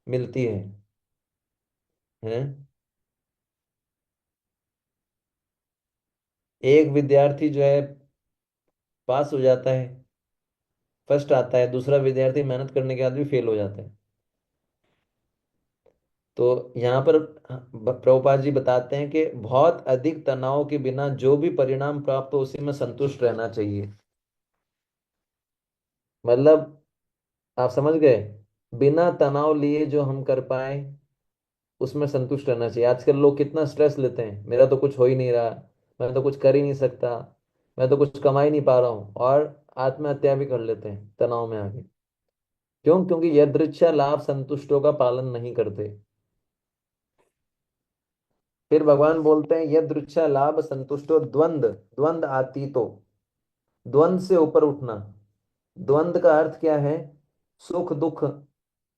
मिलती है। एक विद्यार्थी जो है पास हो जाता है, फर्स्ट आता है, दूसरा विद्यार्थी मेहनत करने के बाद भी फेल हो जाता है। तो यहाँ पर प्रभुपाद जी बताते हैं कि बहुत अधिक तनाव के बिना जो भी परिणाम प्राप्त हो उसी में संतुष्ट रहना चाहिए। मतलब आप समझ गए, बिना तनाव लिए जो हम कर पाए उसमें संतुष्ट रहना चाहिए। आजकल लोग कितना स्ट्रेस लेते हैं, मेरा तो कुछ हो ही नहीं रहा, मैं तो कुछ कर ही नहीं सकता, मैं तो कुछ कमा ही नहीं पा रहा हूँ, और आत्महत्या भी कर लेते हैं तनाव में आके। क्यों? क्योंकि यदृच्छा लाभ संतुष्टों का पालन नहीं करते। फिर भगवान बोलते हैं यदृच्छा लाभ संतुष्टो द्वंद, द्वंद आतीतो, द्वंद से ऊपर उठना। द्वंद का अर्थ क्या है? सुख दुख,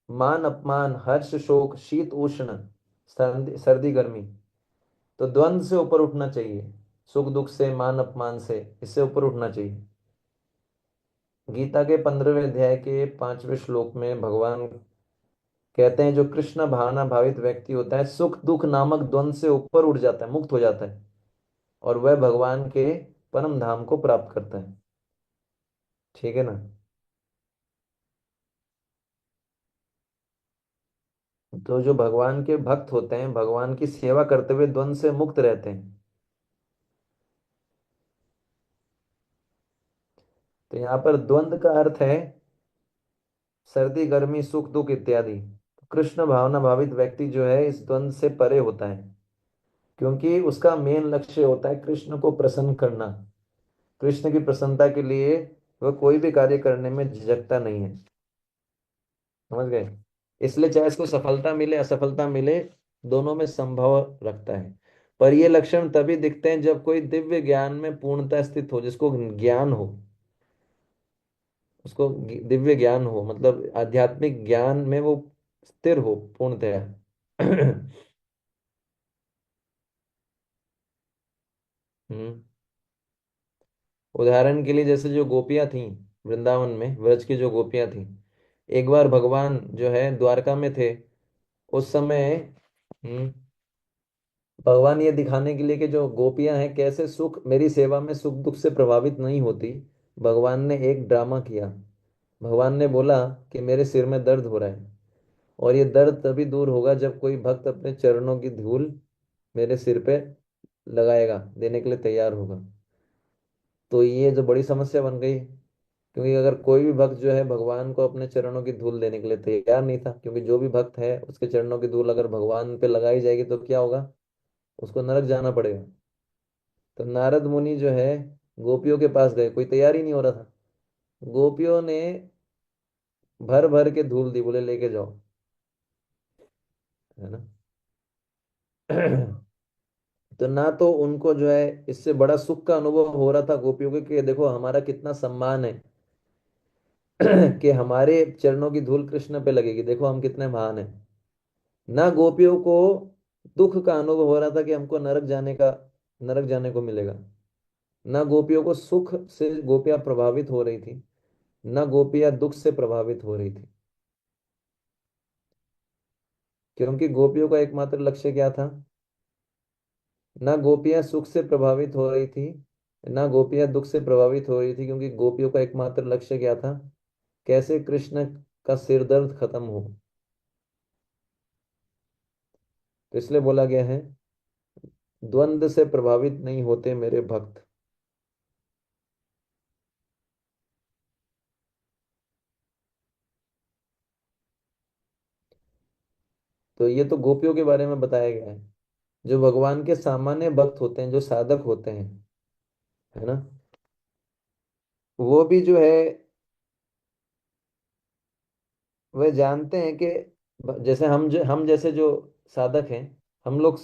मान अपमान, हर्ष शोक, शीत उष्ण, सर्दी सर्दी गर्मी। तो द्वंद से ऊपर उठना चाहिए, सुख दुख से, मान अपमान से, इससे ऊपर उठना चाहिए। गीता के 15वें अध्याय के 5वें श्लोक में भगवान कहते हैं जो कृष्ण भावना भावित व्यक्ति होता है सुख दुख नामक द्वंद से ऊपर उठ जाता है, मुक्त हो जाता है, और वह भगवान के परम धाम को प्राप्त करता है। ठीक है ना? तो जो भगवान के भक्त होते हैं भगवान की सेवा करते हुए द्वंद से मुक्त रहते हैं। तो यहाँ पर द्वंद का अर्थ है सर्दी गर्मी सुख दुख इत्यादि। कृष्ण भावना भावित व्यक्ति जो है इस द्वंद से परे होता है, क्योंकि उसका मेन लक्ष्य होता है कृष्ण को प्रसन्न करना। कृष्ण की प्रसन्नता के लिए वह कोई भी कार्य करने में झिझकता नहीं है। समझ गए? इसलिए चाहे इसको सफलता मिले असफलता मिले, दोनों में संभव रखता है। पर ये लक्षण तभी दिखते हैं जब कोई दिव्य ज्ञान में पूर्णता स्थित हो, जिसको ज्ञान हो, उसको दिव्य ज्ञान हो, मतलब आध्यात्मिक ज्ञान में वो स्थिर हो पूर्णतया। हम्म। उदाहरण के लिए जैसे जो गोपियां थीं वृंदावन में, व्रज की जो गोपियां थीं, एक बार भगवान जो है द्वारका में थे, उस समय भगवान ये दिखाने के लिए कि जो गोपियां हैं कैसे सुख मेरी सेवा में सुख दुख से प्रभावित नहीं होती, भगवान ने एक ड्रामा किया। भगवान ने बोला कि मेरे सिर में दर्द हो रहा है, और ये दर्द तभी दूर होगा जब कोई भक्त अपने चरणों की धूल मेरे सिर पे लगाएगा, देने के लिए तैयार होगा। तो ये जो बड़ी समस्या बन गई, क्योंकि अगर कोई भी भक्त जो है भगवान को अपने चरणों की धूल देने के लिए तैयार नहीं था, क्योंकि जो भी भक्त है उसके चरणों की धूल अगर भगवान पे लगाई जाएगी तो क्या होगा? उसको नरक जाना पड़ेगा। तो नारद मुनि जो है गोपियों के पास गए, कोई तैयार ही नहीं हो रहा था। गोपियों ने भर भर के धूल दी, बोले लेके जाओ। है ना? तो ना तो उनको जो है इससे बड़ा सुख का अनुभव हो रहा था गोपियों के कि देखो हमारा कितना सम्मान है, कि हमारे चरणों की धूल कृष्ण पे लगेगी, देखो हम कितने महान हैं। ना गोपियों को दुख का अनुभव हो रहा था कि हमको नरक जाने को मिलेगा। ना गोपियों को सुख से गोपियां प्रभावित हो रही थी, ना गोपियां दुख से प्रभावित हो रही थी, क्योंकि गोपियों का एकमात्र लक्ष्य क्या था? ना गोपियां सुख से प्रभावित हो रही थी, ना गोपियां दुख से प्रभावित हो रही थी, क्योंकि गोपियों का एकमात्र लक्ष्य क्या था? कैसे कृष्ण का सिर दर्द खत्म हो। तो इसलिए बोला गया है द्वंद से प्रभावित नहीं होते मेरे भक्त। तो ये तो गोपियों के बारे में बताया गया है। जो भगवान के सामान्य भक्त होते हैं, जो साधक होते हैं, है ना, वो भी जो है वह जानते हैं कि जैसे हम जैसे जो साधक हैं, हम लोग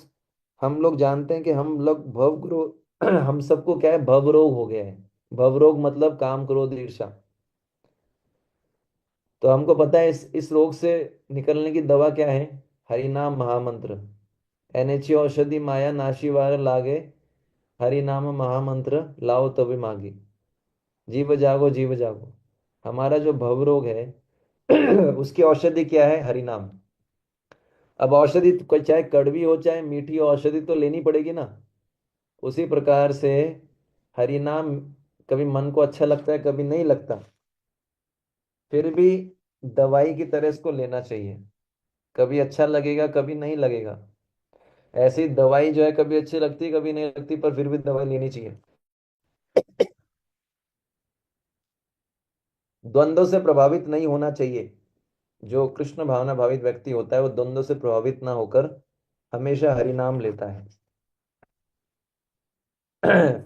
हम लोग जानते हैं कि हम लोग हम सबको क्या है, भव रोग हो गया है। भव रोग मतलब काम क्रोध ईर्ष्या। तो हमको पता है इस रोग से निकलने की दवा क्या है? हरि नाम महामंत्र। एनएच औषधि माया नाशी वार लागे, हरि नाम महामंत्र लाओ तभी मागी। जीव जागो जीव जागो। हमारा जो भव रोग है उसकी औषधि क्या है? हरि नाम। अब औषधि चाहे कड़वी हो चाहे मीठी हो, औषधि तो लेनी पड़ेगी ना। उसी प्रकार से हरि नाम कभी मन को अच्छा लगता है, कभी नहीं लगता, फिर भी दवाई की तरह इसको लेना चाहिए। कभी अच्छा लगेगा कभी नहीं लगेगा। ऐसी दवाई जो है कभी अच्छी लगती कभी नहीं लगती, पर फिर भी दवाई लेनी चाहिए। द्वंद्व से प्रभावित नहीं होना चाहिए। जो कृष्ण भावना भावित व्यक्ति होता है वो द्वंद्व से प्रभावित ना होकर हमेशा हरि नाम लेता है।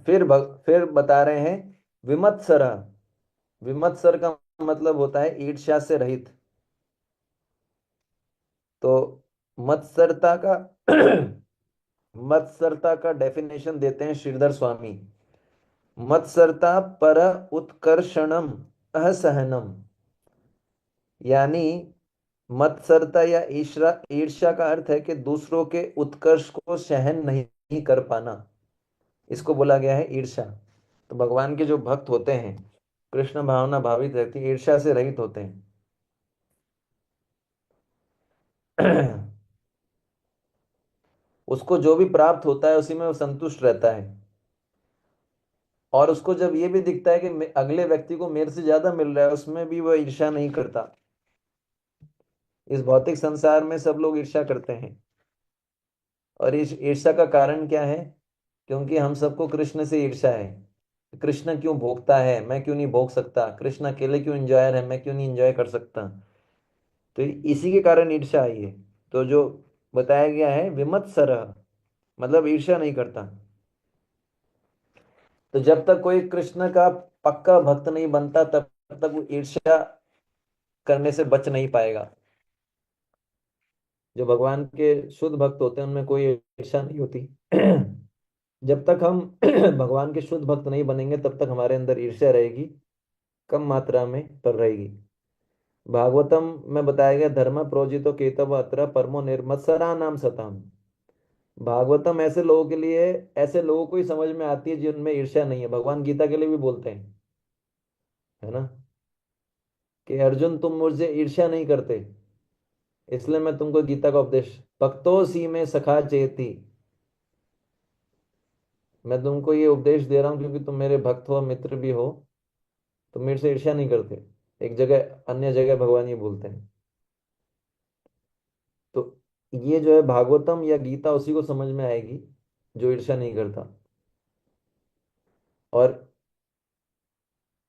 फिर बता रहे हैं विमत्सर। विमत्सर का मतलब होता है ईर्ष्या से रहित। तो मत्सरता का मत्सरता का डेफिनेशन देते हैं श्रीधर स्वामी। मत्सरता पर उत्कर्षणम असहनम, यानी मत्सरता या ईर्ष्या, ईर्ष्या का अर्थ है कि दूसरों के उत्कर्ष को सहन नहीं कर पाना, इसको बोला गया है ईर्ष्या। तो भगवान के जो भक्त होते हैं, कृष्ण भावना भावित रहती है, ईर्ष्या से रहित होते हैं। उसको जो भी प्राप्त होता है उसी में वो संतुष्ट रहता है। और उसको जब ये भी दिखता है कि अगले व्यक्ति को मेरे से ज्यादा मिल रहा है, उसमें भी वो ईर्ष्या नहीं करता। इस भौतिक संसार में सब लोग ईर्ष्या करते हैं। और इस ईर्ष्या का कारण क्या है? क्योंकि हम सबको कृष्ण से ईर्ष्या है। कृष्ण क्यों भोगता है, मैं क्यों नहीं भोग सकता? कृष्ण अकेले क्यों एंजॉयर है, मैं क्यों नहीं एंजॉय कर सकता? तो इसी के कारण ईर्ष्या आई है। तो जो बताया गया है विमत्सर, मतलब ईर्ष्या नहीं करता। तो जब तक कोई कृष्ण का पक्का भक्त नहीं बनता तब तक वो ईर्ष्या करने से बच नहीं पाएगा। जो भगवान के शुद्ध भक्त होते हैं उनमें कोई ईर्ष्या नहीं होती। जब तक हम भगवान के शुद्ध भक्त नहीं बनेंगे तब तक हमारे अंदर ईर्ष्या रहेगी, कम मात्रा में पर रहेगी। भागवतम में बताया गया धर्म प्रोजितो केतव अत्र परमो निर्मत्सरा नाम सताम। भागवतम ऐसे लोगों के लिए, ऐसे लोगों को ही समझ में आती है जिनमें ईर्ष्या नहीं है। भगवान गीता के लिए भी बोलते हैं, है ना, कि अर्जुन तुम मुझसे ईर्ष्या नहीं करते, इसलिए मैं तुमको गीता का उपदेश, भक्तो सी में सखा चेती, मैं तुमको ये उपदेश दे रहा हूँ क्योंकि तुम मेरे भक्त हो, मित्र भी हो, तुम मेरे से ईर्ष्या नहीं करते। एक जगह, अन्य जगह भगवान ये बोलते हैं। तो ये जो है भागवतम या गीता उसी को समझ में आएगी जो ईर्ष्या नहीं करता। और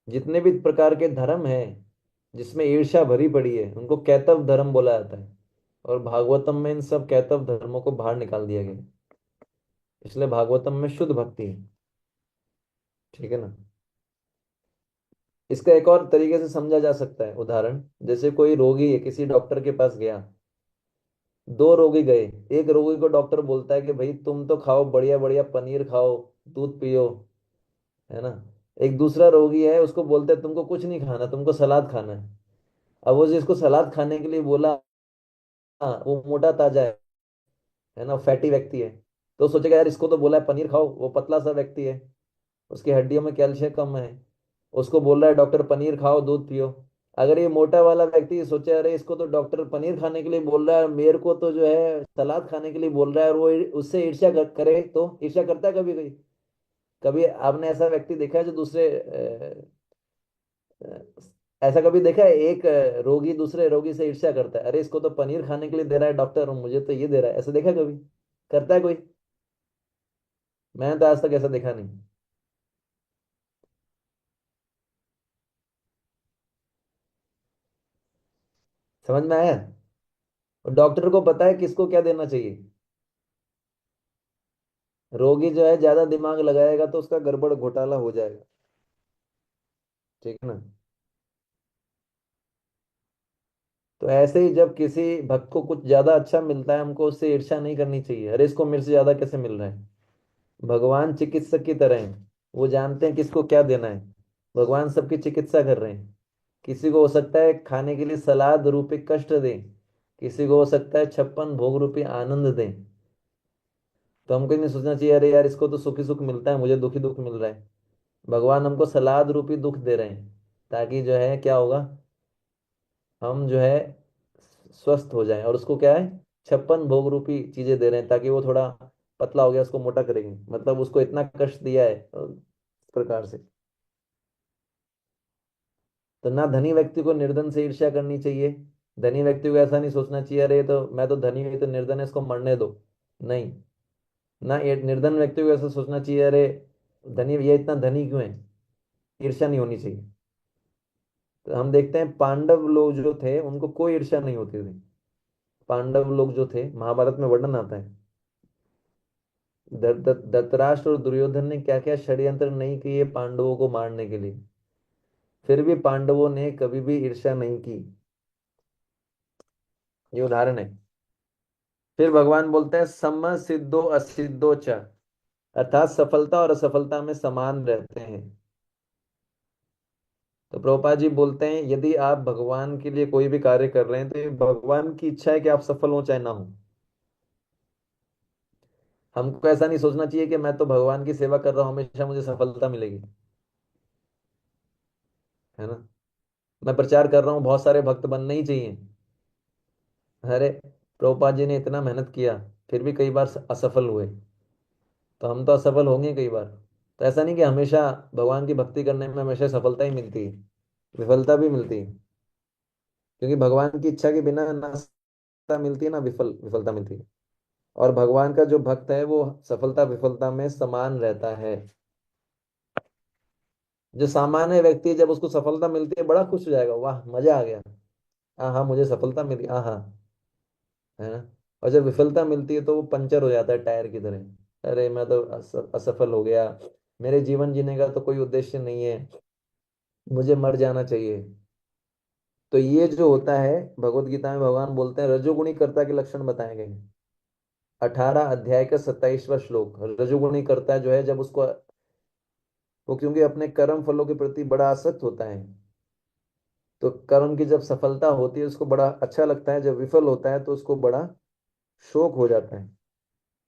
जितने भी प्रकार के धर्म हैं जिसमें ईर्ष्या भरी पड़ी है उनको कैतव धर्म बोला जाता है। और भागवतम में इन सब कैतव धर्मों को बाहर निकाल दिया गया है। इसलिए भागवतम में शुद्ध भक्ति है। ठीक है ना। इसका एक और तरीके से समझा जा सकता है उदाहरण, जैसे कोई रोगी है, किसी डॉक्टर के पास गया, दो रोगी गए। एक रोगी को डॉक्टर बोलता है कि भाई तुम तो खाओ बढ़िया बढ़िया पनीर खाओ, दूध पियो, है ना। एक दूसरा रोगी है, उसको बोलते हैं तुमको कुछ नहीं खाना, तुमको सलाद खाना है। अब वो जिसको सलाद खाने के लिए बोला, हाँ, वो मोटा ताजा है ना, फैटी व्यक्ति है। तो सोचेगा यार इसको तो बोला है पनीर खाओ, वो पतला सा व्यक्ति है, उसकी हड्डियों में कैल्शियम कम है, उसको बोल रहा है डॉक्टर पनीर खाओ दूध पियो। अगर ये मोटा वाला व्यक्ति सोचे अरे इसको तो डॉक्टर पनीर खाने के लिए बोल रहा है, मेरे को तो जो है सलाद खाने के लिए बोल रहा है, और वो उससे ईर्ष्या करे, तो ईर्ष्या करता है कभी कभी? कभी आपने ऐसा व्यक्ति देखा है जो दूसरे ऐसा कभी देखा है एक रोगी दूसरे रोगी से ईर्ष्या करता है, अरे इसको तो पनीर खाने के लिए दे रहा है डॉक्टर और मुझे तो ये दे रहा है? ऐसा देखा है कभी? करता है कोई? मैंने तो आज तक ऐसा देखा नहीं। समझ में आया? और डॉक्टर को पता है किसको क्या देना चाहिए। रोगी जो है ज्यादा दिमाग लगाएगा तो उसका गड़बड़ घोटाला हो जाएगा। ठीक है ना। तो ऐसे ही जब किसी भक्त को कुछ ज्यादा अच्छा मिलता है, हमको उससे ईर्ष्या नहीं करनी चाहिए, अरे इसको मेरे से ज्यादा कैसे मिल रहा है। भगवान चिकित्सक की तरह हैं, वो जानते हैं किसको क्या देना है। भगवान सबकी चिकित्सा कर रहे हैं। किसी को हो सकता है खाने के लिए सलाद रूपी कष्ट दें, किसी को हो सकता है 56 भोग रूपी आनंद दें। तो हमको नहीं सोचना चाहिए अरे यार इसको तो सुखी सुख मिलता है, मुझे दुखी दुख मिल रहा है। भगवान हमको सलाद रूपी दुख दे रहे हैं, ताकि जो है क्या होगा, हम जो है स्वस्थ हो जाएं। और उसको क्या है, 56 भोग रूपी चीजें दे रहे हैं ताकि वो थोड़ा पतला हो गया, उसको मोटा करेंगे, मतलब उसको इतना कष्ट दिया है इस प्रकार से। तो ना धनी व्यक्ति को निर्धन से ईर्ष्या करनी चाहिए। धनी व्यक्ति को ऐसा नहीं सोचना चाहिए अरे ये तो मैं तो धनी हूँ, ये तो निर्धन है, इसको मरने दो। नहीं। ना ये निर्धन व्यक्ति को ऐसा सोचना चाहिए अरे धनी, ये इतना धनी क्यों है। ईर्ष्या नहीं होनी चाहिए। तो हम देखते हैं पांडव लोग जो थे उनको कोई ईर्ष्या नहीं होती थी। पांडव लोग जो थे, महाभारत में वर्णन आता है, धृतराष्ट्र और दुर्योधन ने क्या क्या षड्यंत्र नहीं किए पांडवों को मारने के लिए, फिर भी पांडवों ने कभी भी ईर्ष्या नहीं की। ये उदाहरण है। फिर भगवान बोलते हैं सम सिद्धो असिद्धो च, अर्थात सफलता और असफलता में समान रहते हैं। तो प्रभुपाद जी बोलते हैं यदि आप भगवान के लिए कोई भी कार्य कर रहे हैं तो ये भगवान की इच्छा है कि आप सफल हो चाहे ना हो। हमको ऐसा नहीं सोचना चाहिए कि मैं तो भगवान की सेवा कर रहा हूं, हमेशा मुझे सफलता मिलेगी, है ना। मैं प्रचार कर रहा हूँ, बहुत सारे भक्त बनने ही चाहिए। अरे प्रभुपाद जी ने इतना मेहनत किया, फिर भी कई बार असफल हुए, तो हम तो असफल होंगे कई बार। तो ऐसा नहीं कि हमेशा भगवान की भक्ति करने में हमेशा सफलता ही मिलती है, विफलता भी मिलती है। क्योंकि भगवान की इच्छा के बिना ना सफलता मिलती है ना विफलता मिलती है। और भगवान का जो भक्त है वो सफलता विफलता में समान रहता है। जो सामान्य व्यक्ति है, जब उसको सफलता मिलती है बड़ा खुश हो जाएगा, वाह मजा आ गया, हाँ हाँ मुझे सफलता मिली, हाँ हाँ, है ना। और जब विफलता मिलती है तो वो पंचर हो जाता है टायर की तरह, अरे मैं तो असफल हो गया, मेरे जीवन जीने का तो कोई उद्देश्य नहीं है, मुझे मर जाना चाहिए। तो ये जो होता है, भगवत गीता में भगवान बोलते हैं रजोगुणी कर्ता के लक्षण बताए गए हैं। 18 अध्याय का 27वां श्लोक। रजोगुणी कर्ता जो है, जब उसको वो क्योंकि अपने कर्म फलों के प्रति बड़ा आसक्त होता है, तो कर्म की जब सफलता होती है उसको बड़ा अच्छा लगता है, जब विफल होता है तो उसको बड़ा शोक हो जाता है।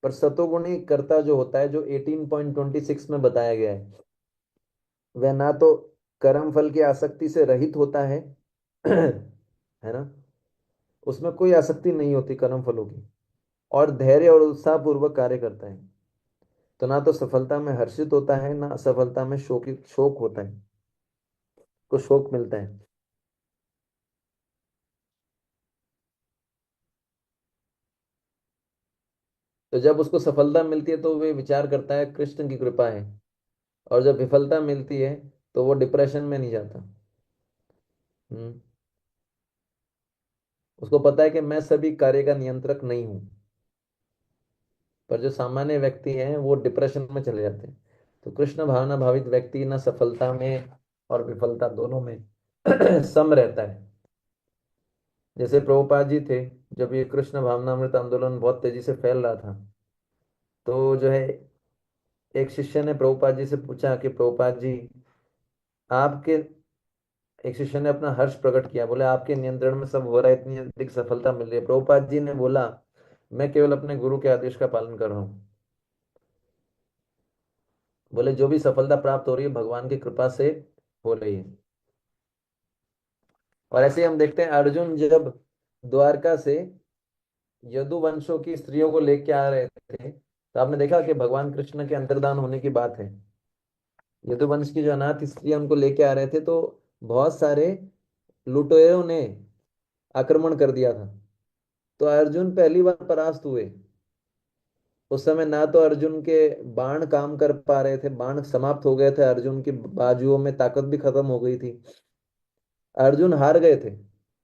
पर सतोगुणी कर्ता जो होता है, जो 18.26 में बताया गया है, वह ना तो कर्म फल की आसक्ति से रहित होता है है ना, उसमें कोई आसक्ति नहीं होती कर्म फलों की, और धैर्य और उत्साह पूर्वक कार्य करता है। तो ना तो सफलता में हर्षित होता है, ना असफलता में शोक होता है, को शोक मिलता है। तो जब उसको सफलता मिलती है तो वे विचार करता है कृष्ण की कृपा है, और जब विफलता मिलती है तो वो डिप्रेशन में नहीं जाता। हम्म। उसको पता है कि मैं सभी कार्य का नियंत्रक नहीं हूं। पर जो सामान्य व्यक्ति हैं वो डिप्रेशन में चले जाते हैं। तो कृष्ण भावना भावित व्यक्ति ना सफलता में और विफलता दोनों में सम रहता है। जैसे प्रभुपाद जी थे, जब ये कृष्ण भावनामृत आंदोलन बहुत तेजी से फैल रहा था, तो जो है एक शिष्य ने प्रभुपाद जी से पूछा कि प्रभुपाद जी आपके, एक शिष्य ने अपना हर्ष प्रकट किया, बोले आपके नियंत्रण में सब हो रहा है, इतनी अधिक सफलता मिल रही है। प्रभुपाद जी ने बोला मैं केवल अपने गुरु के आदेश का पालन कर रहा हूँ। बोले जो भी सफलता प्राप्त हो रही है भगवान की कृपा से हो रही है। और ऐसे ही हम देखते हैं अर्जुन जब द्वारका से यदुवंशों की स्त्रियों को लेके आ रहे थे, तो आपने देखा कि भगवान कृष्ण के अंतर्धान होने की बात है। यदुवंश की जो अनाथ स्त्रियां उनको लेके आ रहे थे, तो बहुत सारे लुटेरों ने आक्रमण कर दिया था। तो अर्जुन पहली बार परास्त हुए। उस समय ना तो अर्जुन के बाण काम कर पा रहे थे, बाण समाप्त हो गए थे, अर्जुन की बाजुओं में ताकत भी खत्म हो गई थी। अर्जुन हार गए थे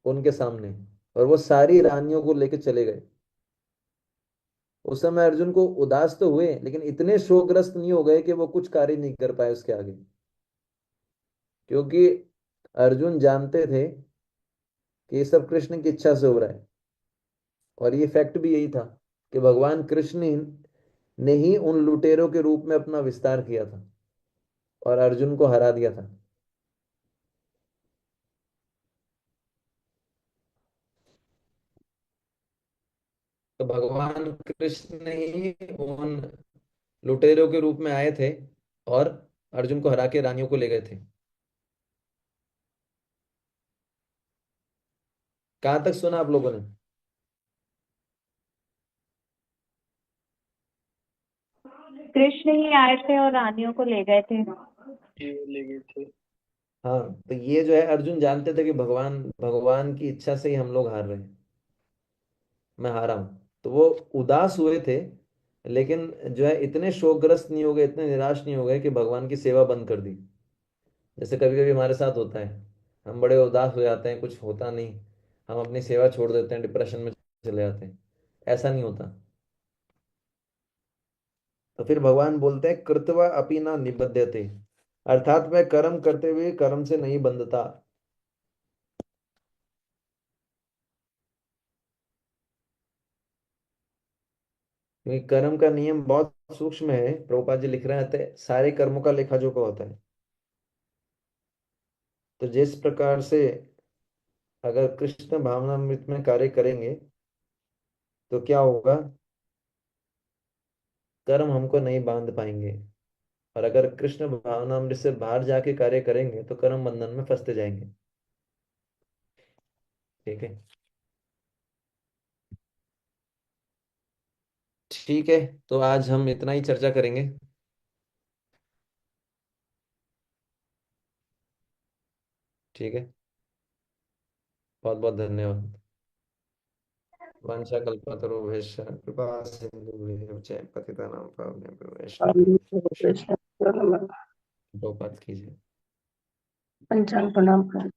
उनके सामने, और वो सारी रानियों को लेके चले गए। उस समय अर्जुन को उदास तो हुए, लेकिन इतने शोकग्रस्त नहीं हो गए कि वो कुछ कार्य नहीं कर पाए उसके आगे। क्योंकि अर्जुन जानते थे कि ये सब कृष्ण की इच्छा से हो रहा है। और ये फैक्ट भी यही था कि भगवान कृष्ण ने ही उन लुटेरों के रूप में अपना विस्तार किया था और अर्जुन को हरा दिया था। तो भगवान कृष्ण ही उन लुटेरों के रूप में आए थे और अर्जुन को हरा के रानियों को ले गए थे। कहां तक सुना आप लोगों ने? कृष्ण ही आए थे और रानियों को ले गए थे। ले गए थे। हाँ, तो ये जो है अर्जुन जानते थे कि भगवान भगवान की इच्छा से ही हम लोग हार रहे हैं, मैं हारा हूं। तो वो उदास हुए थे, लेकिन जो है इतने शोकग्रस्त नहीं हो गए, इतने निराश नहीं हो गए कि भगवान की सेवा बंद कर दी। जैसे कभी कभी हमारे साथ होता है, हम बड़े उदास हो जाते हैं, कुछ होता नहीं, हम अपनी सेवा छोड़ देते हैं, डिप्रेशन में चले जाते हैं। ऐसा नहीं होता। तो फिर भगवान बोलते हैं कृत्वा अपि न निबध्यते, अर्थात मैं कर्म करते हुए कर्म से नहीं बंधता। क्योंकि कर्म का नियम बहुत सूक्ष्म है। प्रभुपाद जी लिख रहे हैं सारे कर्मों का लेखा जोखा होता है। तो जिस प्रकार से अगर कृष्ण भावनामृत में कार्य करेंगे तो क्या होगा, कर्म हमको नहीं बांध पाएंगे। और अगर कृष्ण भावनामृत से बाहर जाके कार्य करेंगे तो कर्म बंधन में फंसते जाएंगे। ठीक है। ठीक है, तो आज हम इतना ही चर्चा करेंगे। ठीक है, बहुत बहुत धन्यवाद। वाञ्छाकल्पतरुभ्यश्च कृपा सिन्धुभ्यः च पतितानां पावनेभ्यो वैष्णवेभ्यो कृष्ण प्रभुपाद कीजिए। पंचांग प्रणाम कर